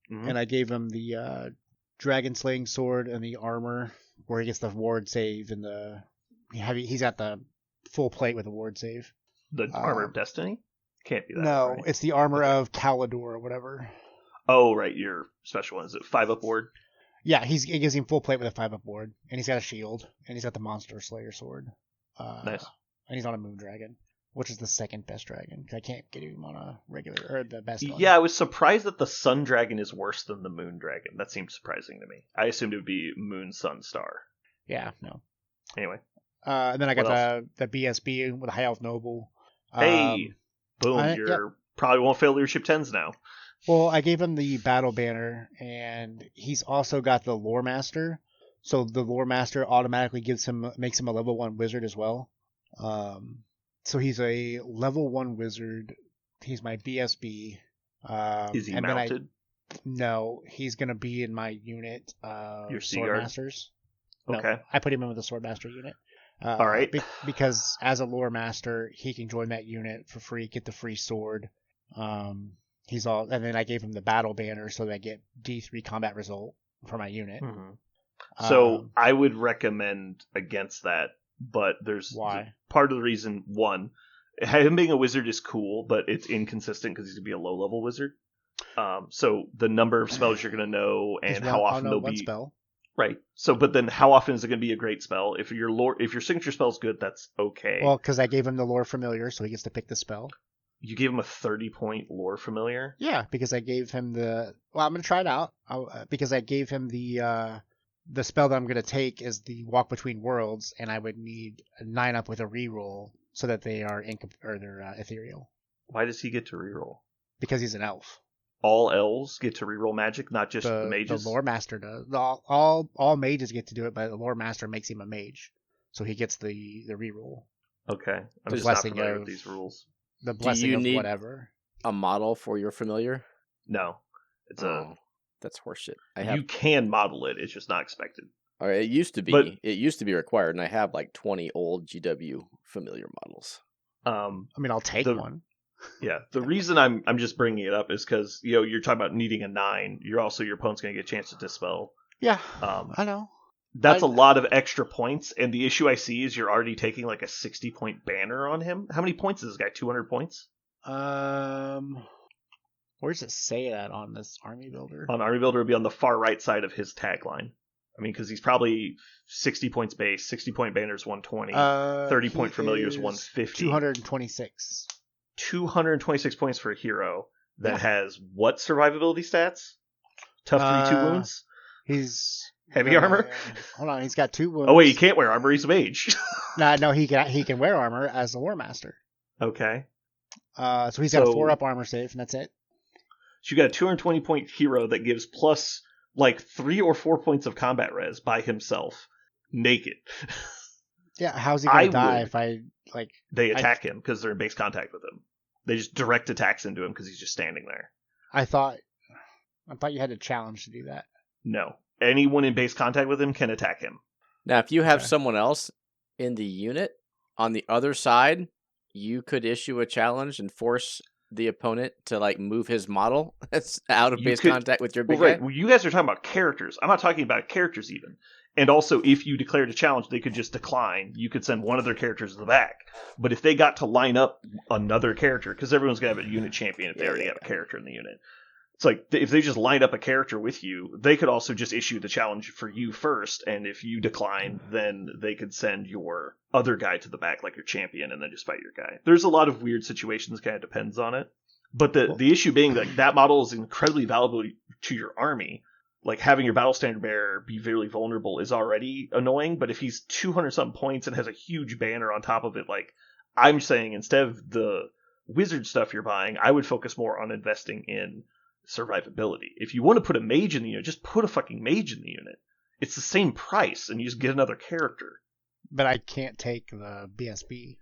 and I gave him the Dragon Slaying Sword and the armor where he gets the ward save and he's got the full plate with a ward save. The Armor of Destiny? Can't be that. No, right? it's the armor of Kalador or whatever. Oh, right, your special one. Is it 5-up ward? Yeah, it gives him full plate with a 5-up ward, and he's got a shield, and he's got the Monster Slayer sword. Nice. And he's on a Moon Dragon, which is the second best dragon, because I can't get him on a regular, or the best one. Yeah, I was surprised that the Sun Dragon is worse than the Moon Dragon. That seemed surprising to me. I assumed it would be Moon, Sun, Star. Yeah, no. Anyway. And then I What got the BSB with a High Elf Noble. Hey! Boom, you're probably won't fail leadership 10s now. Well, I gave him the Battle Banner, and he's also got the Lore Master. So the Lore Master automatically makes him a level 1 wizard as well. So he's a level 1 wizard. He's my BSB. Is he and mounted? No, he's going to be in my unit. Your Sword Seaguard? Masters. Okay. No, I put him in with the Sword Master unit. All right. Because as a Lore Master, he can join that unit for free, get the free sword. And then I gave him the Battle Banner so that I get D3 combat result for my unit. Mm-hmm. So I would recommend against that, but there's Why? part of the reason. One, him being a wizard is cool, but it's inconsistent because he's gonna be a low level wizard. So the number of spells you're gonna know and how often they'll be spell. right. So, but then how often is it gonna be a great spell? If your signature spell's good, that's okay. Well, because I gave him the lore familiar, so he gets to pick the spell. You gave him a 30-point lore familiar. Yeah, because I gave him the. Well, I'm gonna try it out because I gave him the spell that I'm gonna take is the Walk Between Worlds, and I would need a 9-up with a reroll so that they are they're ethereal. Why does he get to reroll? Because he's an elf. All elves get to reroll magic, not just the mages. The lore master does. All mages get to do it, but the lore master makes him a mage, so he gets the reroll. Okay, I'm The just not blessing familiar of- with these rules. The blessing you of need- whatever. A model for your familiar? No, it's That's horseshit. you can model it. It's just not expected. All right, it used to be. But- It used to be required, and I have like 20 old GW familiar models. I mean, I'll take one. Yeah, the reason I'm just bringing it up is because you're talking about needing a 9. Your opponent's going to get a chance to dispel. Yeah, Um, I know. That's a lot of extra points, and the issue I see is you're already taking like a 60-point banner on him. How many points is this guy? 200 points? Where does it say that on this army builder? On Army Builder, it would be on the far right side of his tagline. I mean, because he's probably 60 points base, 60-point banner is 120, 30-point familiar is 150. 226. 226 points for a hero that has what survivability stats? Tough 3-2 wounds? He's Heavy armor? Hold on, he's got 2 wounds. Oh wait, he can't wear armor, he's a mage. No, he can wear armor as the War Master. Okay. So he's got a 4-up armor save, and that's it. So you got a 220-point hero that gives plus like 3 or 4 points of combat res by himself, naked. Yeah, how's he gonna die would. if I like? They attack him because they're in base contact with him. They just direct attacks into him because he's just standing there. I thought you had a challenge to do that. No. Anyone in base contact with him can attack him. Now, if you have Okay. someone else in the unit on the other side, you could issue a challenge and force the opponent to like move his model that's out of You base could- contact with your Well, big right. guy. Well, you guys are talking about characters. I'm not talking about characters even. And also, if you declared a challenge, they could just decline. You could send one of their characters to the back. But if they got to line up another character, because everyone's going to have a unit champion if they already have a character in the unit. It's like, if they just lined up a character with you, they could also just issue the challenge for you first. And if you decline, then they could send your other guy to the back, like your champion, and then just fight your guy. There's a lot of weird situations, kind of depends on it. But the issue being like that model is incredibly valuable to your army. Like having your battle standard bearer be very vulnerable is already annoying, but if he's 200 something points and has a huge banner on top of it, like I'm saying, instead of the wizard stuff you're buying, I would focus more on investing in survivability. If you want to put a mage in the unit, just put a fucking mage in the unit. It's the same price, and you just get another character. But I can't take the BSB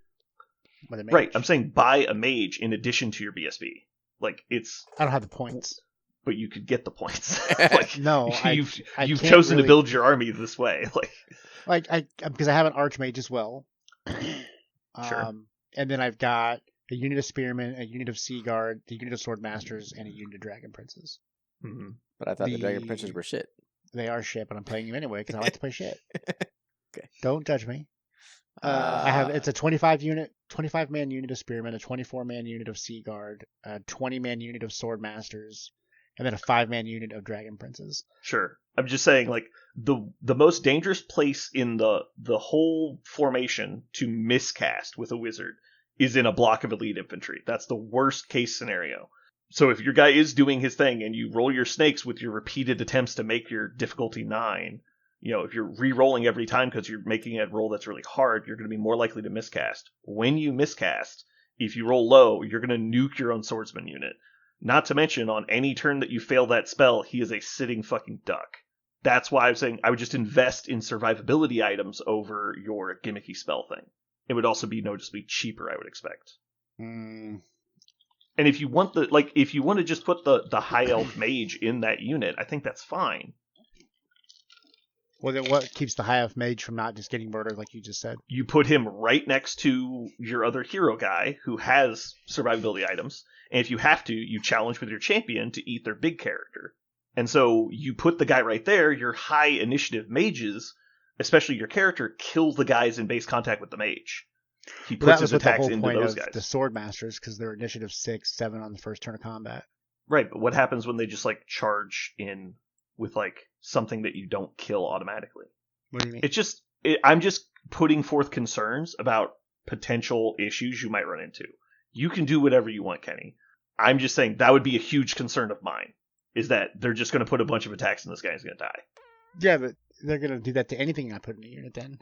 with a mage. Right, I'm saying buy a mage in addition to your BSB. Like, it's... I don't have the points. But you could get the points. Like, No, you've I can't chosen to really- build your army this way. Like, because I have an archmage as well. Sure. And then I've got a unit of spearmen, a unit of sea guard, a unit of sword masters, and a unit of dragon princes. mm-hmm. But I thought the Dragon the- Princes were shit. They are shit, but I'm playing them anyway because I like to play shit. Okay. Don't judge me. It's a 25-man unit of spearmen, a 24-man unit of sea guard, a 20-man unit of sword masters, and then a 5-man unit of dragon princes. Sure. I'm just saying, like, the most dangerous place in the whole formation to miscast with a wizard is in a block of elite infantry. That's the worst case scenario. So if your guy is doing his thing and you roll your snakes with your repeated attempts to make your difficulty 9, if you're re-rolling every time because you're making a roll that's really hard, you're going to be more likely to miscast. When you miscast, if you roll low, you're going to nuke your own swordsman unit. Not to mention, on any turn that you fail that spell, he is a sitting fucking duck. That's why I'm saying I would just invest in survivability items over your gimmicky spell thing. It would also be noticeably cheaper, I would expect. Mm, And if you want if you want to just put the high elf mage in that unit, I think that's fine. well, then what keeps the high elf mage from not just getting murdered like you just said? You put him right next to your other hero guy who has survivability items, and if you have to, you challenge with your champion to eat their big character. And so you put the guy right there, your high initiative mages, especially your character, kills the guys in base contact with the mage. He puts his attacks into those guys. The sword masters, because they're initiative 6, 7 on the first turn of combat. Right, but what happens when they just like charge in with like something that you don't kill automatically? What do you mean? It's just I'm just putting forth concerns about potential issues you might run into. You can do whatever you want, Kenny. I'm just saying that would be a huge concern of mine. Is that they're just going to put a bunch of attacks and this guy's going to die. Yeah, but they're going to do that to anything I put in a unit then.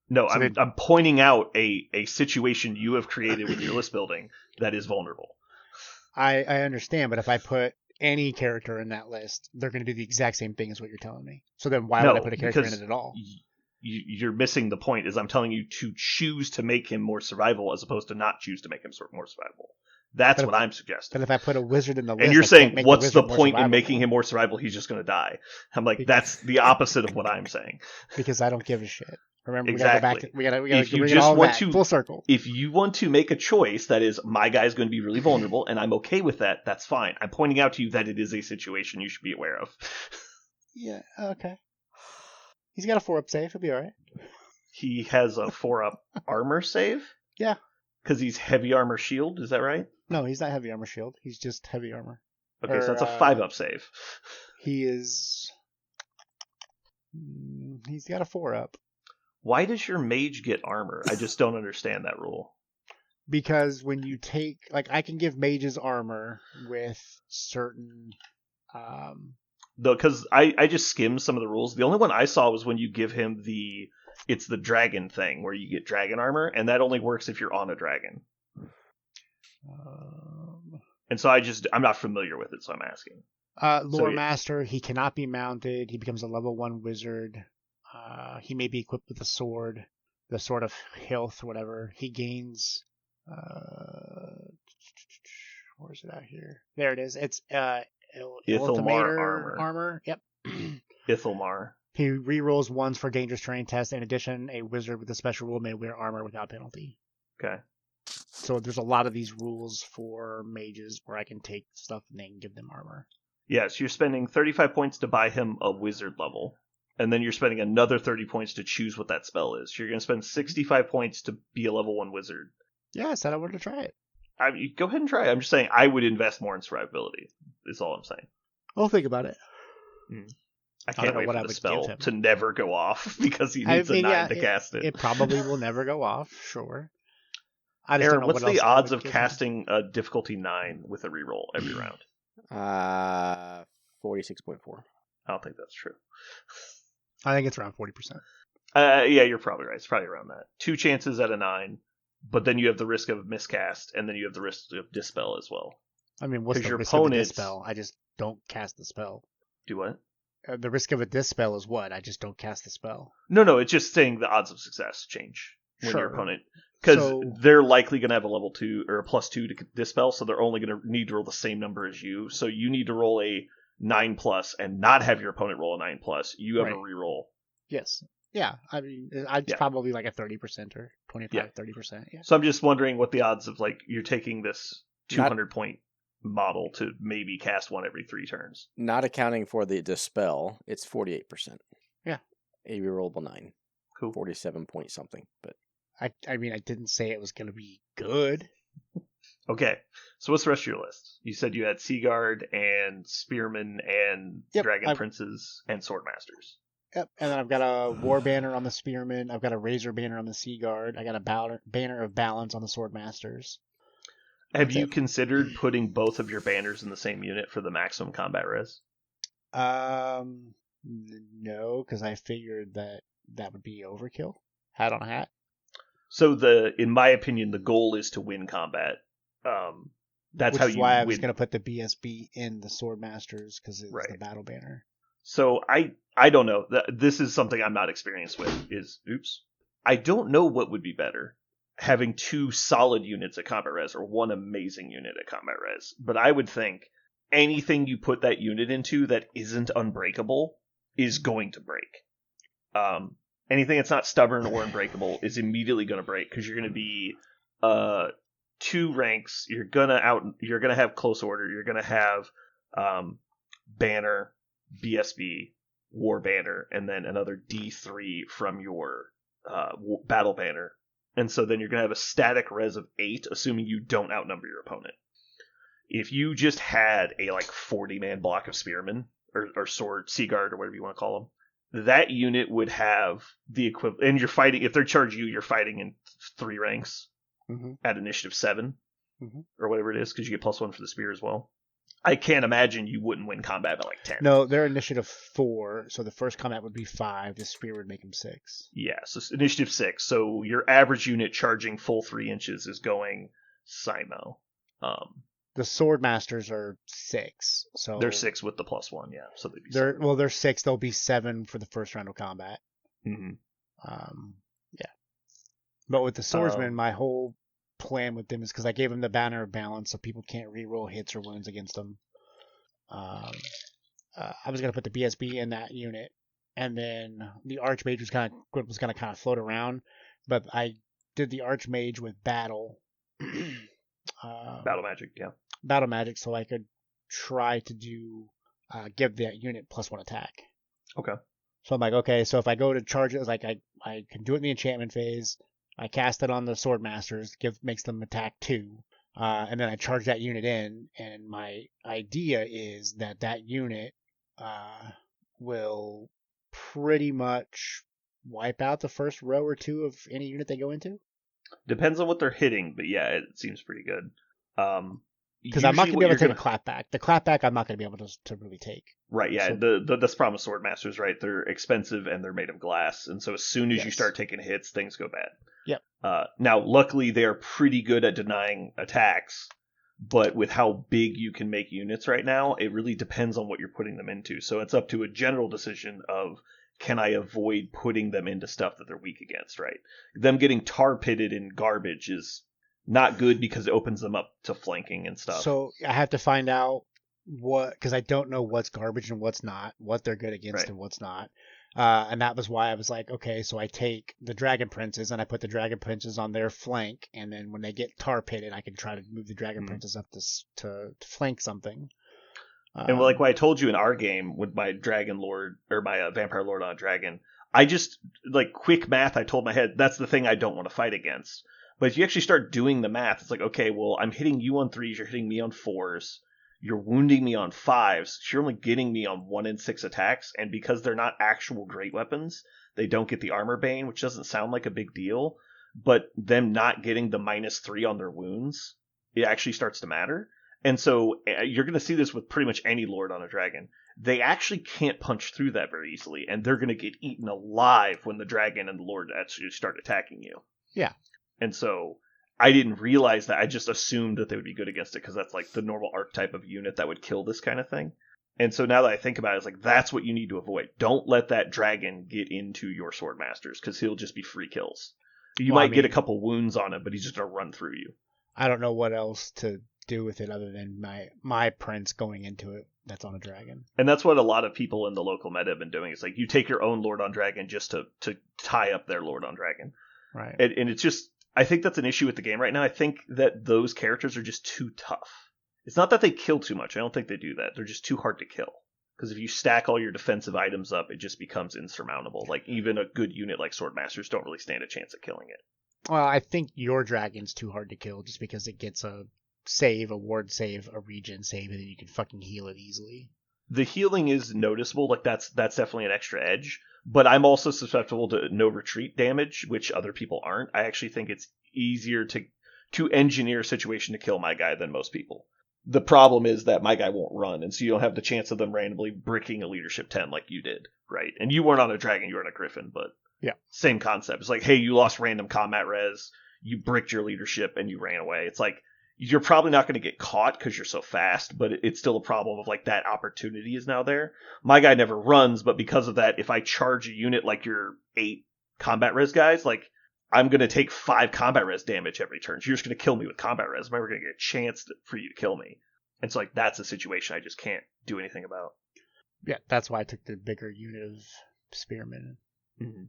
No, so I'm pointing out a situation you have created with your list building that is vulnerable. I understand, but if I put any character in that list, they're going to do the exact same thing as what you're telling me. So then why would I put a character in it at all? You're missing the point, is I'm telling you to choose to make him more survival as opposed to not choose to make him more survival. That's what I'm suggesting. But if I put a wizard in the list, and you're saying, what's the point in making him more survival? He's just going to die. I'm like, that's the opposite of what I'm saying. Because I don't give a shit. Remember, exactly. we gotta bring it all back, full circle. If you want to make a choice that is, my guy's going to be really vulnerable, and I'm okay with that, that's fine. I'm pointing out to you that it is a situation you should be aware of. Yeah, okay. He's got a 4-up save. He'll be all right. He has a 4-up armor save? Yeah. Because he's heavy armor shield, is that right? No, he's not heavy armor shield. He's just heavy armor. Okay, so that's a 5-up save. He is... He's got a 4-up. Why does your mage get armor? I just don't understand that rule. Because when you take... Like, I can give mages armor with certain... Because I just skimmed some of the rules. The only one I saw was when you give him the... It's the dragon thing, where you get dragon armor, and that only works if you're on a dragon. And so I'm not familiar with it, so I'm asking. Lore Master, he cannot be mounted. He becomes a level 1 wizard. He may be equipped with a sword, the Sword of Health, whatever. He gains... where is it out here? There it is. It's Ithilmar armor. Yep. Ithilmar. He rerolls 1s for dangerous terrain tests. In addition, a wizard with a special rule may wear armor without penalty. Okay. So there's a lot of these rules for mages where I can take stuff and then give them armor. Yes, you're spending 35 points to buy him a wizard level. And then you're spending another 30 points to choose what that spell is. You're going to spend 65 points to be a level 1 wizard. Yeah, I said I wanted to try it. Go ahead and try it. I'm just saying I would invest more in survivability, is all I'm saying. I'll think about it. I can't wait for the spell to never go off because he needs a 9 to cast it. It probably will never go off, sure. I just Aaron, don't know what's what the else odds of casting a difficulty 9 with a reroll every round? 46.4. I don't think that's true. I think it's around 40%. Yeah, you're probably right. It's probably around that. 2 chances at a 9, but then you have the risk of miscast, and then you have the risk of dispel as well. I mean, what's the risk of a dispel? I just don't cast the spell. Do what? The risk of a dispel is what? I just don't cast the spell. No, it's just saying the odds of success change when your opponent... Because they're likely going to have a level 2 or a +2 to dispel, so they're only going to need to roll the same number as you. So you need to roll a 9+ and not have your opponent roll a 9+. You have a reroll. Yes. Yeah. I mean, it's probably like a 30% or 25-30%. Yeah. So I'm just wondering what the odds of, like, you're taking this 200-point model to maybe cast one every 3 turns. Not accounting for the dispel, it's 48%. Yeah. A rerollable 9. Cool. 47 point something, but... I mean, I didn't say it was going to be good. Okay, so what's the rest of your list? You said you had Seaguard and Spearmen and Dragon Princes and Swordmasters. Yep, and then I've got a War Banner on the Spearmen. I've got a Razor Banner on the Seaguard. I got a Banner of Balance on the Swordmasters. Have you considered putting both of your banners in the same unit for the maximum combat res? No, because I figured that would be overkill. Hat on a hat. So in my opinion, the goal is to win combat. That's how you why I win. was going to put the BSB in the Swordmasters because it's the battle banner. So I don't know. This is something I'm not experienced with. I don't know what would be better. Having 2 solid units at combat res or 1 amazing unit at combat res. But I would think anything you put that unit into that isn't unbreakable is going to break. Anything that's not stubborn or unbreakable is immediately going to break because you're going to be 2 ranks. You're gonna have close order. You're gonna have banner. BSB War Banner, and then another D3 from your Battle Banner. And so then you're going to have a static res of 8, assuming you don't outnumber your opponent. If you just had a 40-man block of Spearmen, or Sword, Sea Guard, or whatever you want to call them, that unit would have the equivalent. And you're fighting, if they're charging you, you're fighting in 3 ranks at initiative 7, or whatever it is, because you get +1 for the spear as well. I can't imagine you wouldn't win combat by 10. No, they're initiative 4, so the first combat would be 5. The spear would make them 6. Yeah, so initiative 6. So your average unit charging full 3 inches is going Simo. The sword masters are 6, so they're 6 with the +1. Yeah, so they'd be they're 6. They'll be 7 for the first round of combat. Yeah, but with the swordsman, my whole plan with them is because I gave them the banner of balance, so people can't reroll hits or wounds against them. I was gonna put the BSB in that unit, and then the Archmage was gonna kind of float around, but I did the Archmage with battle. Battle magic, yeah. Battle magic, so I could try to give that unit +1 attack. Okay. So I'm like, okay, so if I go to charge it, I can do it in the enchantment phase. I cast it on the sword masters, makes them attack 2, and then I charge that unit in. And my idea is that unit will pretty much wipe out the first row or 2 of any unit they go into. Depends on what they're hitting, but yeah, it seems pretty good. Because I'm not going to be able to take a clapback. The clapback I'm not going to be able to really take. Right, yeah. So, that's the problem with sword masters, right? They're expensive and they're made of glass, and so as soon as you start taking hits, things go bad. Yep. Now, luckily, they're pretty good at denying attacks, but with how big you can make units right now, it really depends on what you're putting them into. So it's up to a general decision of, can I avoid putting them into stuff that they're weak against, right? Them getting tar pitted in garbage is not good because it opens them up to flanking and stuff. So I have to find out because I don't know what's garbage and what's not, what they're good against and what's not. And that was why I was like, okay, so I take the Dragon Princes and I put the Dragon Princes on their flank, and then when they get tar pitted, I can try to move the Dragon Princes up to flank something. And like what I told you in our game with my Dragon Lord, or my Vampire Lord on a Dragon, I just, quick math, I told my head, that's the thing I don't want to fight against. But if you actually start doing the math, it's like, okay, well, I'm hitting you on 3s, you're hitting me on 4s, you're wounding me on 5s, so you're only getting me on 1 in 6 attacks, and because they're not actual great weapons, they don't get the armor bane, which doesn't sound like a big deal, but them not getting the -3 on their wounds, it actually starts to matter. And so you're going to see this with pretty much any Lord on a Dragon. They actually can't punch through that very easily, and they're going to get eaten alive when the Dragon and the Lord actually start attacking you. Yeah. And so I didn't realize that. I just assumed that they would be good against it because that's the normal archetype of unit that would kill this kind of thing. And so now that I think about it, it's that's what you need to avoid. Don't let that dragon get into your sword masters because he'll just be free kills. You might get a couple wounds on him, but he's just going to run through you. I don't know what else to do with it other than my prince going into it that's on a dragon. And that's what a lot of people in the local meta have been doing. It's you take your own Lord on Dragon just to tie up their Lord on Dragon. Right. And it's just, I think that's an issue with the game right now. I think that those characters are just too tough. It's not that they kill too much. I don't think they do that. They're just too hard to kill. Because if you stack all your defensive items up, it just becomes insurmountable. Even a good unit like Swordmasters don't really stand a chance at killing it. Well, I think your dragon's too hard to kill just because it gets a save, a ward save, a regen save, and then you can fucking heal it easily. The healing is noticeable. That's definitely an extra edge. But I'm also susceptible to no retreat damage, which other people aren't. I actually think it's easier to engineer a situation to kill my guy than most people. The problem is that my guy won't run, and so you don't have the chance of them randomly bricking a leadership 10 like you did, right? And you weren't on a dragon, you were on a griffin, but yeah, same concept. It's hey, you lost random combat res, you bricked your leadership, and you ran away. It's you're probably not going to get caught because you're so fast, but it's still a problem of that opportunity is now there. My guy never runs, but because of that, if I charge a unit like your 8 combat res guys, I'm going to take 5 combat res damage every turn. So you're just going to kill me with combat res. I'm never going to get a chance for you to kill me. And so that's a situation I just can't do anything about. Yeah, that's why I took the bigger unit of spearmen. Mm-hmm.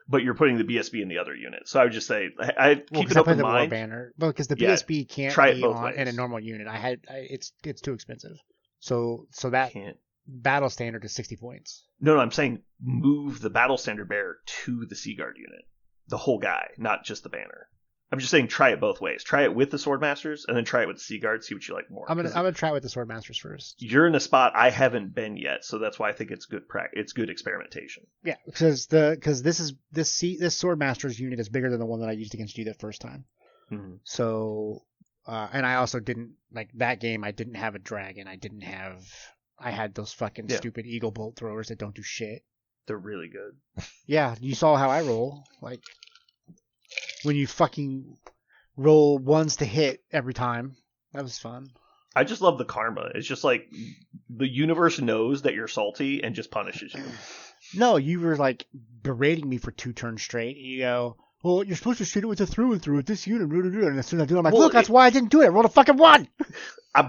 But you're putting the BSB in the other unit. So I would just say, I keep it open mind. War banner. Well, because the BSB can't be on in a normal unit. It's too expensive. So that battle standard is 60 points. No, I'm saying move the battle standard bearer to the Sea Guard unit. The whole guy, not just the banner. I'm just saying try it both ways. Try it with the Swordmasters, and then try it with the Sea Guard, see what you like more. I'm gonna try it with the Swordmasters first. You're in a spot I haven't been yet, so that's why I think it's good it's good experimentation. Yeah, because this Swordmasters unit is bigger than the one that I used against you the first time. Mm-hmm. So, and I also didn't like that game. I didn't have a dragon. I had those fucking stupid eagle bolt throwers that don't do shit. They're really good. Yeah, you saw how I roll. Like when you fucking roll ones to hit every time. That was fun. I just love the karma. It's just like the universe knows that you're salty and just punishes you. No, you were like berating me for 2 turns straight. You go, well, you're supposed to shoot it with a through and through with this unit. And as soon as I do it, I'm like, look, that's why I didn't do it. I rolled a fucking 1.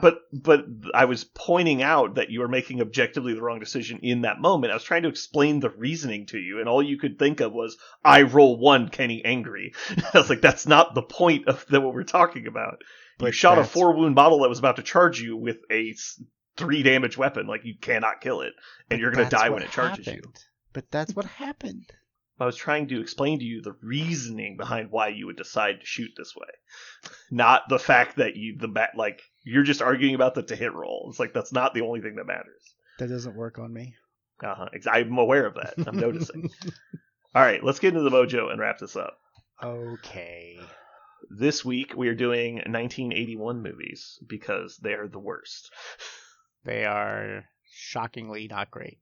But I was pointing out that you were making objectively the wrong decision in that moment. I was trying to explain the reasoning to you, and all you could think of was, I roll 1, Kenny angry. I was like, that's not the point of what we're talking about. But you shot a 4-wound model that was about to charge you with a 3 damage weapon. Like, you cannot kill it, and you're going to die when it charges you. But that's what happened. I was trying to explain to you the reasoning behind why you would decide to shoot this way, not the fact that you're just arguing about the to hit roll. It's like that's not the only thing that matters. That doesn't work on me. I'm aware of that. I'm noticing. All right, let's get into the mojo and wrap this up. Okay. This week we are doing 1981 movies because they are the worst. They are shockingly not great.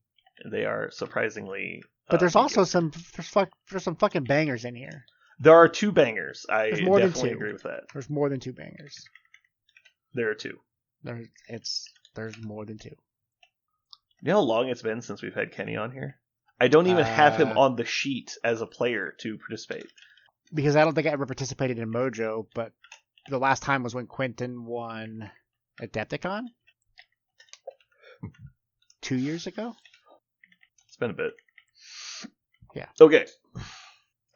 They are surprisingly. But there's also some fucking bangers in here. There are 2 bangers. I definitely agree with that. There's more than 2 bangers. There are 2. There's more than 2. You know how long it's been since we've had Kenny on here? I don't even have him on the sheet as a player to participate. Because I don't think I ever participated in Mojo, but the last time was when Quentin won Adepticon? 2 years ago? It's been a bit. Yeah. Okay.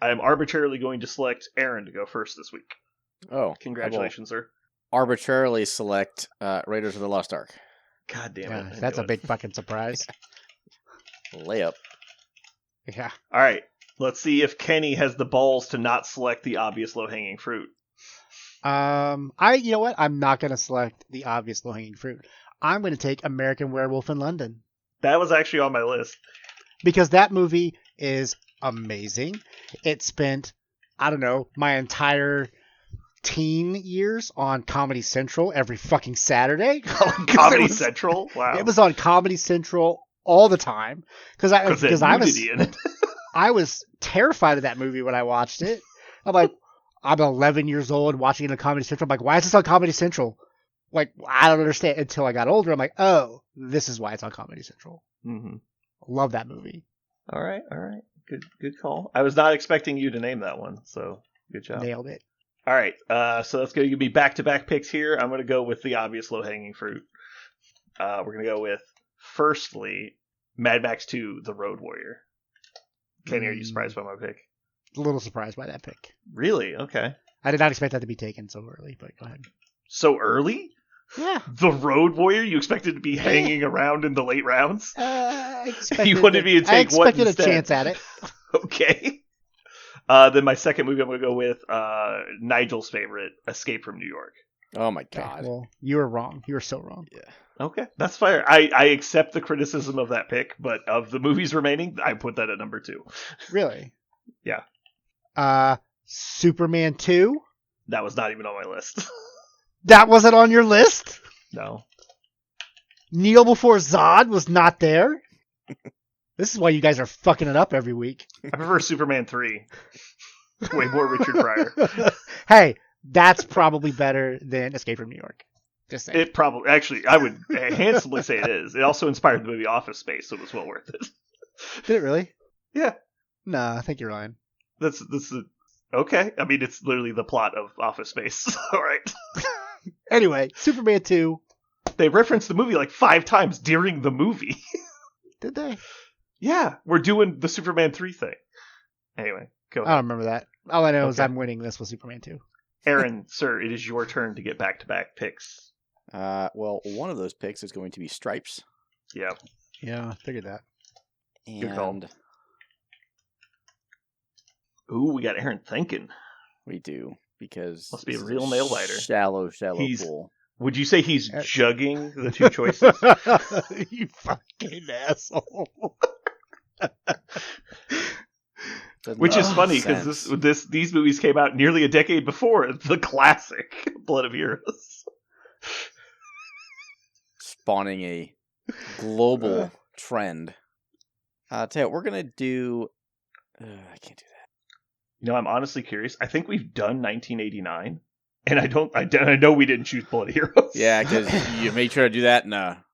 I am arbitrarily going to select Aaron to go first this week. Oh. Congratulations, sir. Arbitrarily select Raiders of the Lost Ark. God damn it. Yeah, that's a big fucking surprise. Layup. Yeah. All right. Let's see if Kenny has the balls to not select the obvious low-hanging fruit. You know what? I'm not going to select the obvious low-hanging fruit. I'm going to take American Werewolf in London. That was actually on my list. Because that movie is amazing. It spent, I don't know, my entire teen years on Comedy Central every fucking Saturday. Comedy Central? Wow. It was on Comedy Central all the time. Because I was terrified of that movie when I watched it. I'm like, I'm 11 years old watching it on Comedy Central. I'm like, why is this on Comedy Central? Like, I don't understand. Until I got older, I'm like, oh, this is why it's on Comedy Central. Mm-hmm. Love that movie. All right. Good call. I was not expecting you to name that one, so good job. Nailed it. All right, so let's go. You'll be back-to-back picks here. I'm going to go with the obvious low-hanging fruit. We're going to go with, firstly, Mad Max 2, The Road Warrior. Kenny, are you surprised by my pick? A little surprised by that pick. Really? Okay. I did not expect that to be taken so early, but go ahead. So early? Yeah. The Road Warrior? You expected to be hanging around in the late rounds? You wanted me to take what instead? I expected a chance at it. Okay. Then my second movie, I'm going to go with Nigel's favorite, Escape from New York. Oh my god. Well, you were wrong. You were so wrong. Yeah. Okay, that's fair. I accept the criticism of that pick, but of the movies remaining, I put that at number 2. Really? Yeah. Superman 2? That was not even on my list. That wasn't on your list? No. Kneel Before Zod was not there? This is why you guys are fucking it up every week. I prefer Superman 3. Way more Richard Pryor. Hey, that's probably better than Escape from New York. Just saying. It probably, actually, I would handsomely say it is. It also inspired the movie Office Space, so it was well worth it. Did it really? Yeah. No, I think you're lying. This is okay. I mean, it's literally the plot of Office Space. All right. Anyway, Superman 2. They referenced the movie like 5 times during the movie. Did they? Yeah, we're doing the Superman 3 thing. Anyway, go ahead. I don't remember that. All I know is I'm winning this with Superman 2. Aaron, sir, it is your turn to get back-to-back picks. Well, one of those picks is going to be Stripes. Yeah. Yeah, I figured that. Good call. And Ooh, we got Aaron thinking. we do, because Must be a this is real nail biter. Shallow He's- pool. Would you say he's jugging the two choices? You fucking asshole. Doesn't Which is make funny because sense. these movies came out nearly a decade before the classic Blood of Heroes. Spawning a global trend. Tell you what, we're gonna do. I can't do that. You know, I'm honestly curious. I think we've done 1989, and I know we didn't choose Blood Heroes. Yeah, because you made sure to do that in a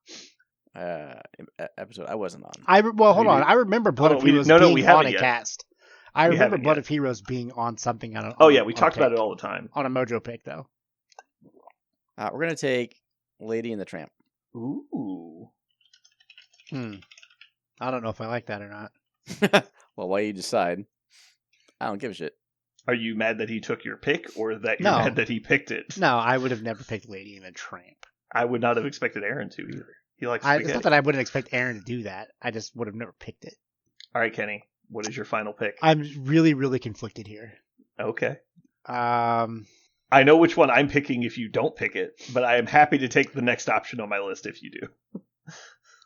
episode I wasn't on. Hold on. I remember Blood of Heroes being on a cast. I remember Blood of Heroes being on something. We talked about it all the time. On a Mojo pick, though. We're going to take Lady and the Tramp. Ooh. I don't know if I like that or not. Well, why you decide? I don't give a shit. Are you mad that he took your pick, or that you're mad that he picked it? No, I would have never picked Lady and the Tramp. I would not have expected Aaron to either. He likes spaghetti. It's not that I wouldn't expect Aaron to do that. I just would have never picked it. All right, Kenny. What is your final pick? I'm really, really conflicted here. Okay. I know which one I'm picking if you don't pick it, but I am happy to take the next option on my list if you do.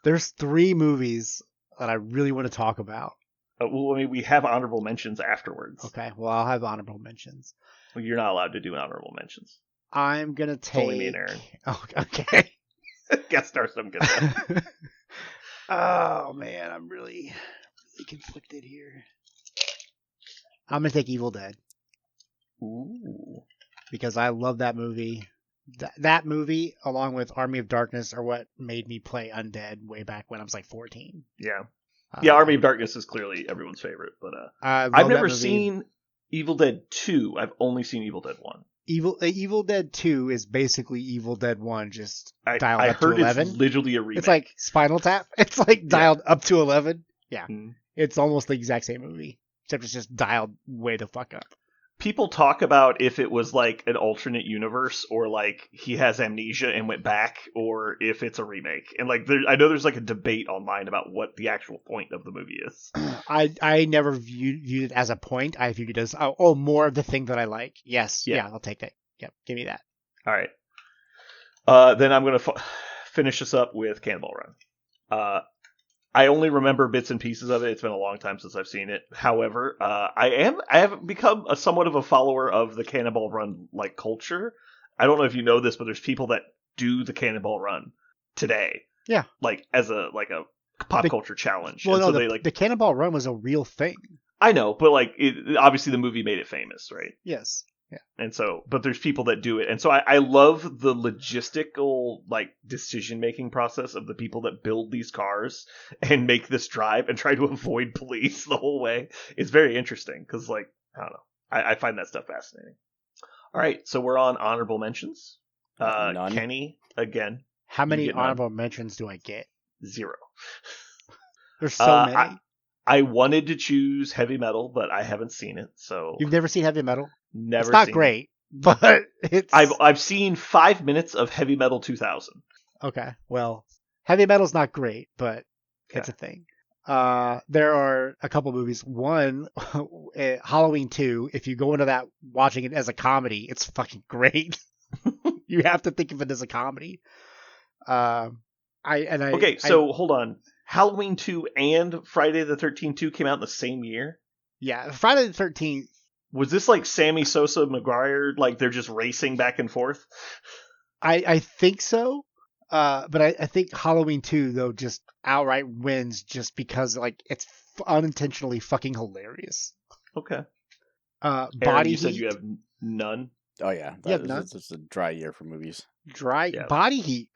There's 3 movies that I really want to talk about. We have honorable mentions afterwards. Okay, well, I'll have honorable mentions. Well, you're not allowed to do honorable mentions. I'm going to take... Only me and Aaron. Oh, okay. Guest star some good stuff. Oh, man, I'm really conflicted here. I'm going to take Evil Dead. Ooh. Because I love that movie. That movie, along with Army of Darkness, are what made me play Undead way back when I was like 14. Yeah. Yeah, Army of Darkness is clearly everyone's favorite, but I've never seen Evil Dead 2. I've only seen Evil Dead 1. Evil Dead 2 is basically Evil Dead 1, just dialed I up to 11. I heard it's literally a remake. It's like Spinal Tap. It's like dialed up to 11. Yeah. Mm. It's almost the exact same movie, except it's just dialed way the fuck up. People talk about if it was like an alternate universe, or like he has amnesia and went back, or if it's a remake. And like, I know there's like a debate online about what the actual point of the movie is. I never viewed it as a point. I viewed it as more of the thing that I like. Yes, yeah, I'll take that. Yep, give me that. All right. Then I'm gonna finish this up with Cannonball Run. I only remember bits and pieces of it. It's been a long time since I've seen it. However, I have become somewhat of a follower of the Cannonball Run like culture. I don't know if you know this, but there's people that do the Cannonball Run today. Yeah, like as a pop culture challenge. Well, and no, so the Cannonball Run was a real thing. I know, but like obviously the movie made it famous, right? Yes. Yeah. And so, but there's people that do it. And so I love the logistical, like, decision-making process of the people that build these cars and make this drive and try to avoid police the whole way. It's very interesting because, like, I don't know. I find that stuff fascinating. All right, so we're on honorable mentions. None. Kenny, again. How many honorable mentions do I get? 0. There's so many. I wanted to choose heavy metal, but I haven't seen it. So you've never seen heavy metal? Never. It's not great, but it's. I've seen 5 minutes of Heavy Metal 2000. Okay, well, heavy metal's not great, but it's a thing. There are a couple movies. One, Halloween 2. If you go into that watching it as a comedy, it's fucking great. You have to think of it as a comedy. Hold on. Halloween 2 and Friday the 13th 2 came out in the same year? Yeah, Friday the 13th. Was this like Sammy Sosa McGuire, like they're just racing back and forth? I think so. But I think Halloween 2, though, just outright wins just because like it's unintentionally fucking hilarious. Okay. Body you Heat. said you have none? Oh, yeah. It's a dry year for movies. Body Heat.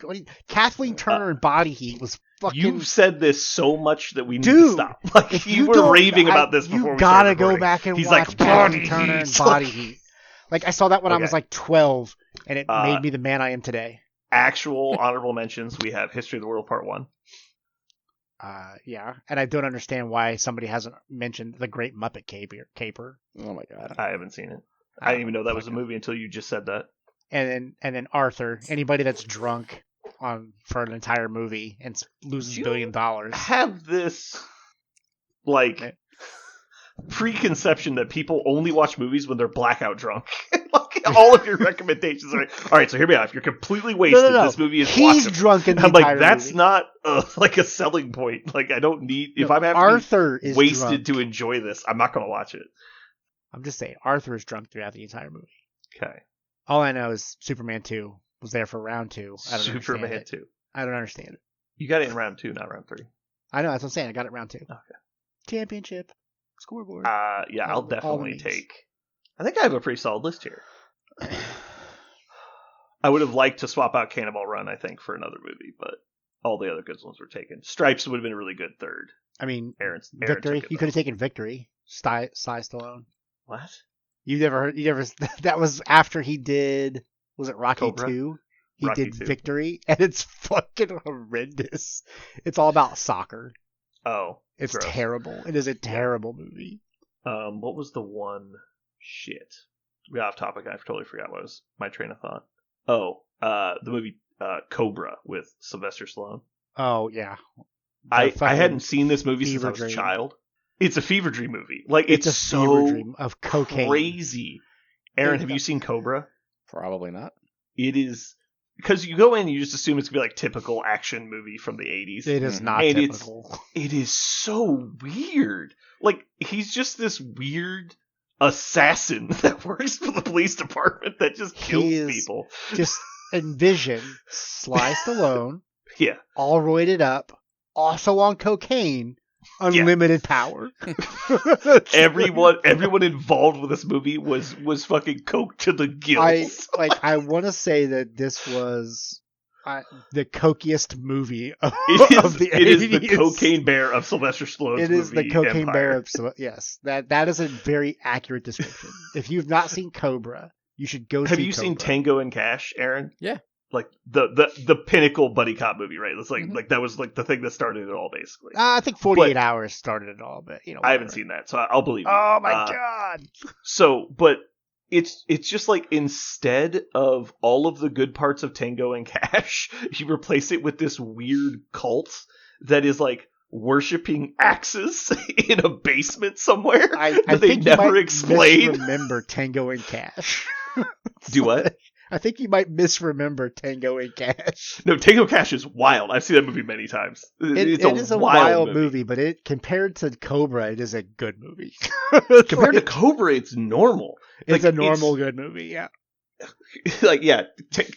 Kathleen Turner in Body Heat was fucking... You've said this so much that we need to stop. Like, you were raving about this before we started recording. You gotta go back and watch Kathleen Turner in Body Heat. Like, I saw that when I was like 12, and it made me the man I am today. Actual honorable mentions, we have History of the World Part 1. Yeah, and I don't understand why somebody hasn't mentioned The Great Muppet Caper. Oh my god. I haven't seen it. I didn't even know that was a movie until you just said that. And then Arthur. Anybody that's drunk for an entire movie and loses You $1 billion. Have this like preconception that people only watch movies when they're blackout drunk. Like all of your recommendations are all right. So hear me out. If you're completely wasted, No. this movie is He's watchable. drunk in the I'm entire like, that's movie. not like a selling point. Like I don't need if No, I'm having Arthur is wasted drunk. to enjoy this, I'm not going to watch it. I'm just saying, Arthur is drunk throughout the entire movie. Okay. All I know is Superman 2 was there for round 2. I don't Superman understand it. 2. I don't understand it. You got it in round 2, not round 3. I know, that's what I'm saying. I got it round 2. Okay. Championship. Scoreboard. Yeah, I'll all the definitely means. take. I think I have a pretty solid list here. I would have liked to swap out Cannonball Run, I think, for another movie, but all the other good ones were taken. Stripes would have been a really good third. I mean, Aaron Victory. took it, You could have taken Victory. Cy Stallone. What? You never. That was after he did. Was it Rocky Cobra? 2? He Rocky did 2. Victory, and it's fucking horrendous. It's all about soccer. Oh, It's gross. terrible. It is a terrible movie. What was the one? Shit. We got off topic. I totally forgot what was my train of thought. Oh, the movie Cobra with Sylvester Stallone. Oh yeah. I fucking hadn't seen this movie since I was a Fever Dream. child. It's a fever dream movie. Like It's a so fever dream of cocaine. crazy. Aaron, have you seen Cobra? Probably not. It is because you go in, you just assume it's gonna be like typical action movie from the 80s. It is not And typical. It is so weird. Like he's just this weird assassin that works for the police department that just kills He is people. Just envision Sly Stallone, Yeah. all roided up, also on cocaine, unlimited power. Everyone involved with this movie was fucking coked to the gills. I want to say that this was the cokiest movie of, of the 80s. It is the cocaine bear of Sylvester Stallone's It is the movie cocaine Empire. bear of yes. That is a very accurate description. If you've not seen Cobra, you should go. Have see you seen Cobra. Tango and Cash, Aaron? Yeah. Like the pinnacle buddy cop movie, right? It's like Mhm. like that was like the thing that started it all, basically. I think 48 Hours started it all, but you know. I haven't whatever. seen that, so I'll believe you. Oh my god! So, but it's just like instead of all of the good parts of Tango and Cash, you replace it with this weird cult that is like worshipping axes in a basement somewhere I that they think you never might explain. Remember Tango and Cash. Do what? I think you might misremember Tango and Cash. No, Tango and Cash is wild. I've seen that movie many times. It is a wild movie, but compared to Cobra, it is a good movie. Compared to Cobra, it's normal. It's Like, a normal good movie, yeah. Like, yeah,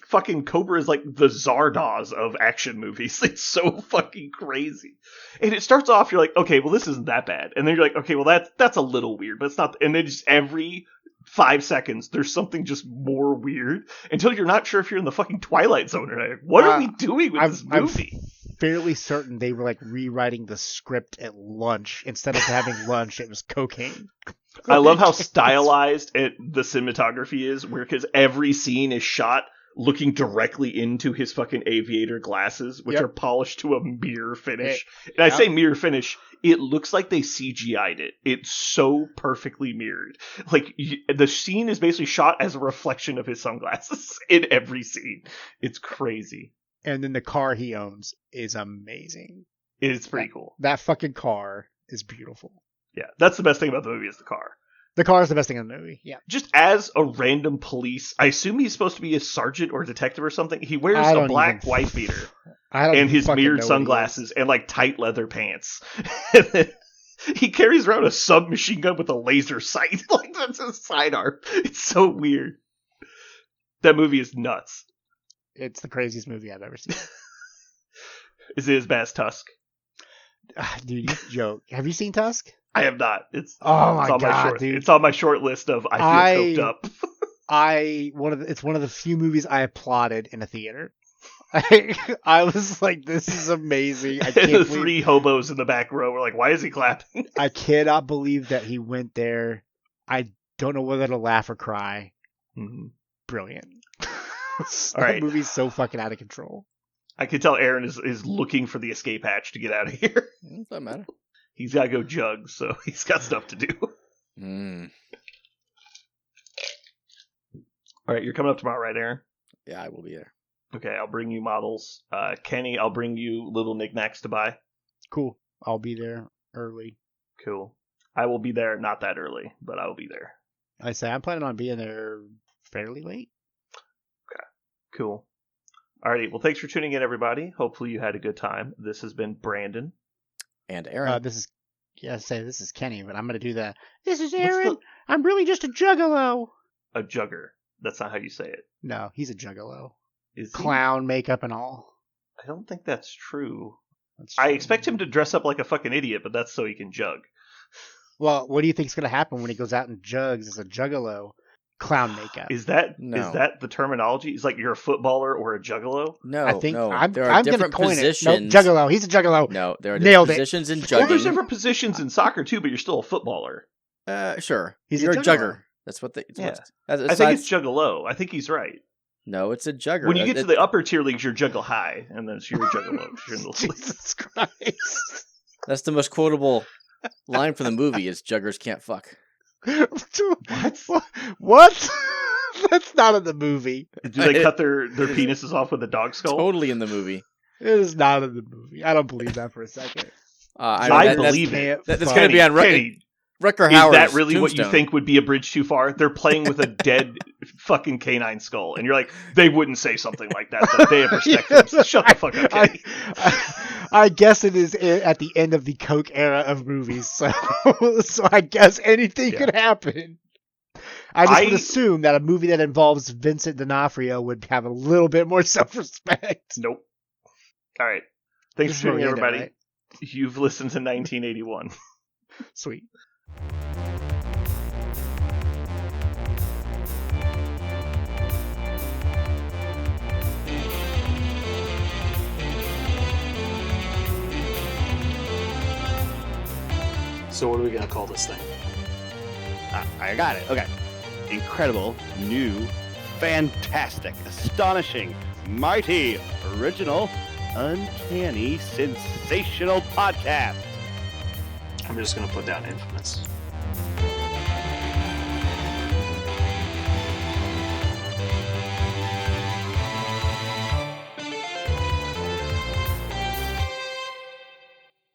fucking Cobra is like the Zardoz of action movies. It's so fucking crazy. And it starts off, you're like, okay, well, this isn't that bad. And then you're like, okay, well, that's a little weird, but it's not. And then just every 5 seconds, there's something just more weird until you're not sure if you're in the fucking Twilight Zone or not. What are we doing with this movie? I'm fairly certain they were like rewriting the script at lunch. Instead of having lunch, it was cocaine. I love how stylized the cinematography is, because every scene is shot looking directly into his fucking aviator glasses, which are polished to a mirror finish. And I say mirror finish, it looks like they CGI'd it. It's so perfectly mirrored. Like, the scene is basically shot as a reflection of his sunglasses in every scene. It's crazy. And then the car he owns is amazing. It's pretty cool. That fucking car is beautiful. Yeah, that's the best thing about the movie is the car. The car is the best thing in the movie, yeah. Just as a random police, I assume he's supposed to be a sergent or a detective or something. He wears a black wife beater and his mirrored sunglasses and like tight leather pants. And then he carries around a submachine gun with a laser sight. Like that's his sidearm. It's so weird. That movie is nuts. It's the craziest movie I've ever seen. Is it as bad as Tusk? Dude, you joke. Have you seen Tusk? I have not. It's my god, dude! It's on my short list of I feel coked up. It's one of the few movies I applauded in a theater. I was like, "This is amazing!" I can't the 3 hobos in the back row were like, "Why is he clapping?" I cannot believe that he went there. I don't know whether to laugh or cry. Mm-hmm. Brilliant. All right, that movie's so fucking out of control. I can tell Aaron is looking for the escape hatch to get out of here. It doesn't matter. He's got to go jug, so he's got stuff to do. Mm. All right, you're coming up tomorrow, right, Aaron? Yeah, I will be there. Okay, I'll bring you models. Kenny, I'll bring you little knickknacks to buy. Cool. I'll be there early. Cool. I will be there, not that early, but I will be there. I say I'm planning on being there fairly late. Cool. Alrighty, well, thanks for tuning in, everybody. Hopefully you had a good time. This has been Brandon. And Aaron. This is Kenny, but I'm gonna do that. This is Aaron. I'm really just a juggalo. A jugger. That's not how you say it. No, he's a juggalo. Is he? Clown makeup and all. I don't think that's true. That's I true. expect him to dress up like a fucking idiot, but that's so he can jug. Well, what do you think's gonna happen when he goes out and jugs as a juggalo? Clown makeup. Is that No. the terminology? Is like you're a footballer or a juggalo? No, I think no. I'm there are gonna different coin positions. it. No, juggalo. He's a juggalo. No, there are Nailed different it. positions in Well, jugging. there's different positions in soccer too, but you're still a footballer. Sure. He's You're a a juggalo. jugger. That's what they. Yeah. That's, I think it's juggalo. I think he's right. No, it's a jugger. When you get to the upper tier leagues, you're juggle high, and then you're a juggalo. You're in the league. Jesus Christ. That's the most quotable line from the movie is juggers can't fuck. What? That's not in the movie. Do they cut their penises off with a dog skull? Totally in the movie. It is not in the movie. I don't believe that for a second. I believe it. That's going to be on Kenny, Rutger is Hauer's that really what you tombstone. think would be a bridge too far? They're playing with a dead fucking canine skull, and you're like, they wouldn't say something like that. But they have respect. Yeah. Shut the fuck up, Kenny. I guess it is at the end of the Coke era of movies, so I guess anything could happen. I would assume that a movie that involves Vincent D'Onofrio would have a little bit more self-respect. Nope. All right. Thanks This for is where tuning in, we end it, everybody. right? You've listened to 1981. Sweet. So what are we gonna call this thing? I got it. Okay. Incredible, new, fantastic, astonishing, mighty, original, uncanny, sensational podcast. I'm just gonna put down infamous.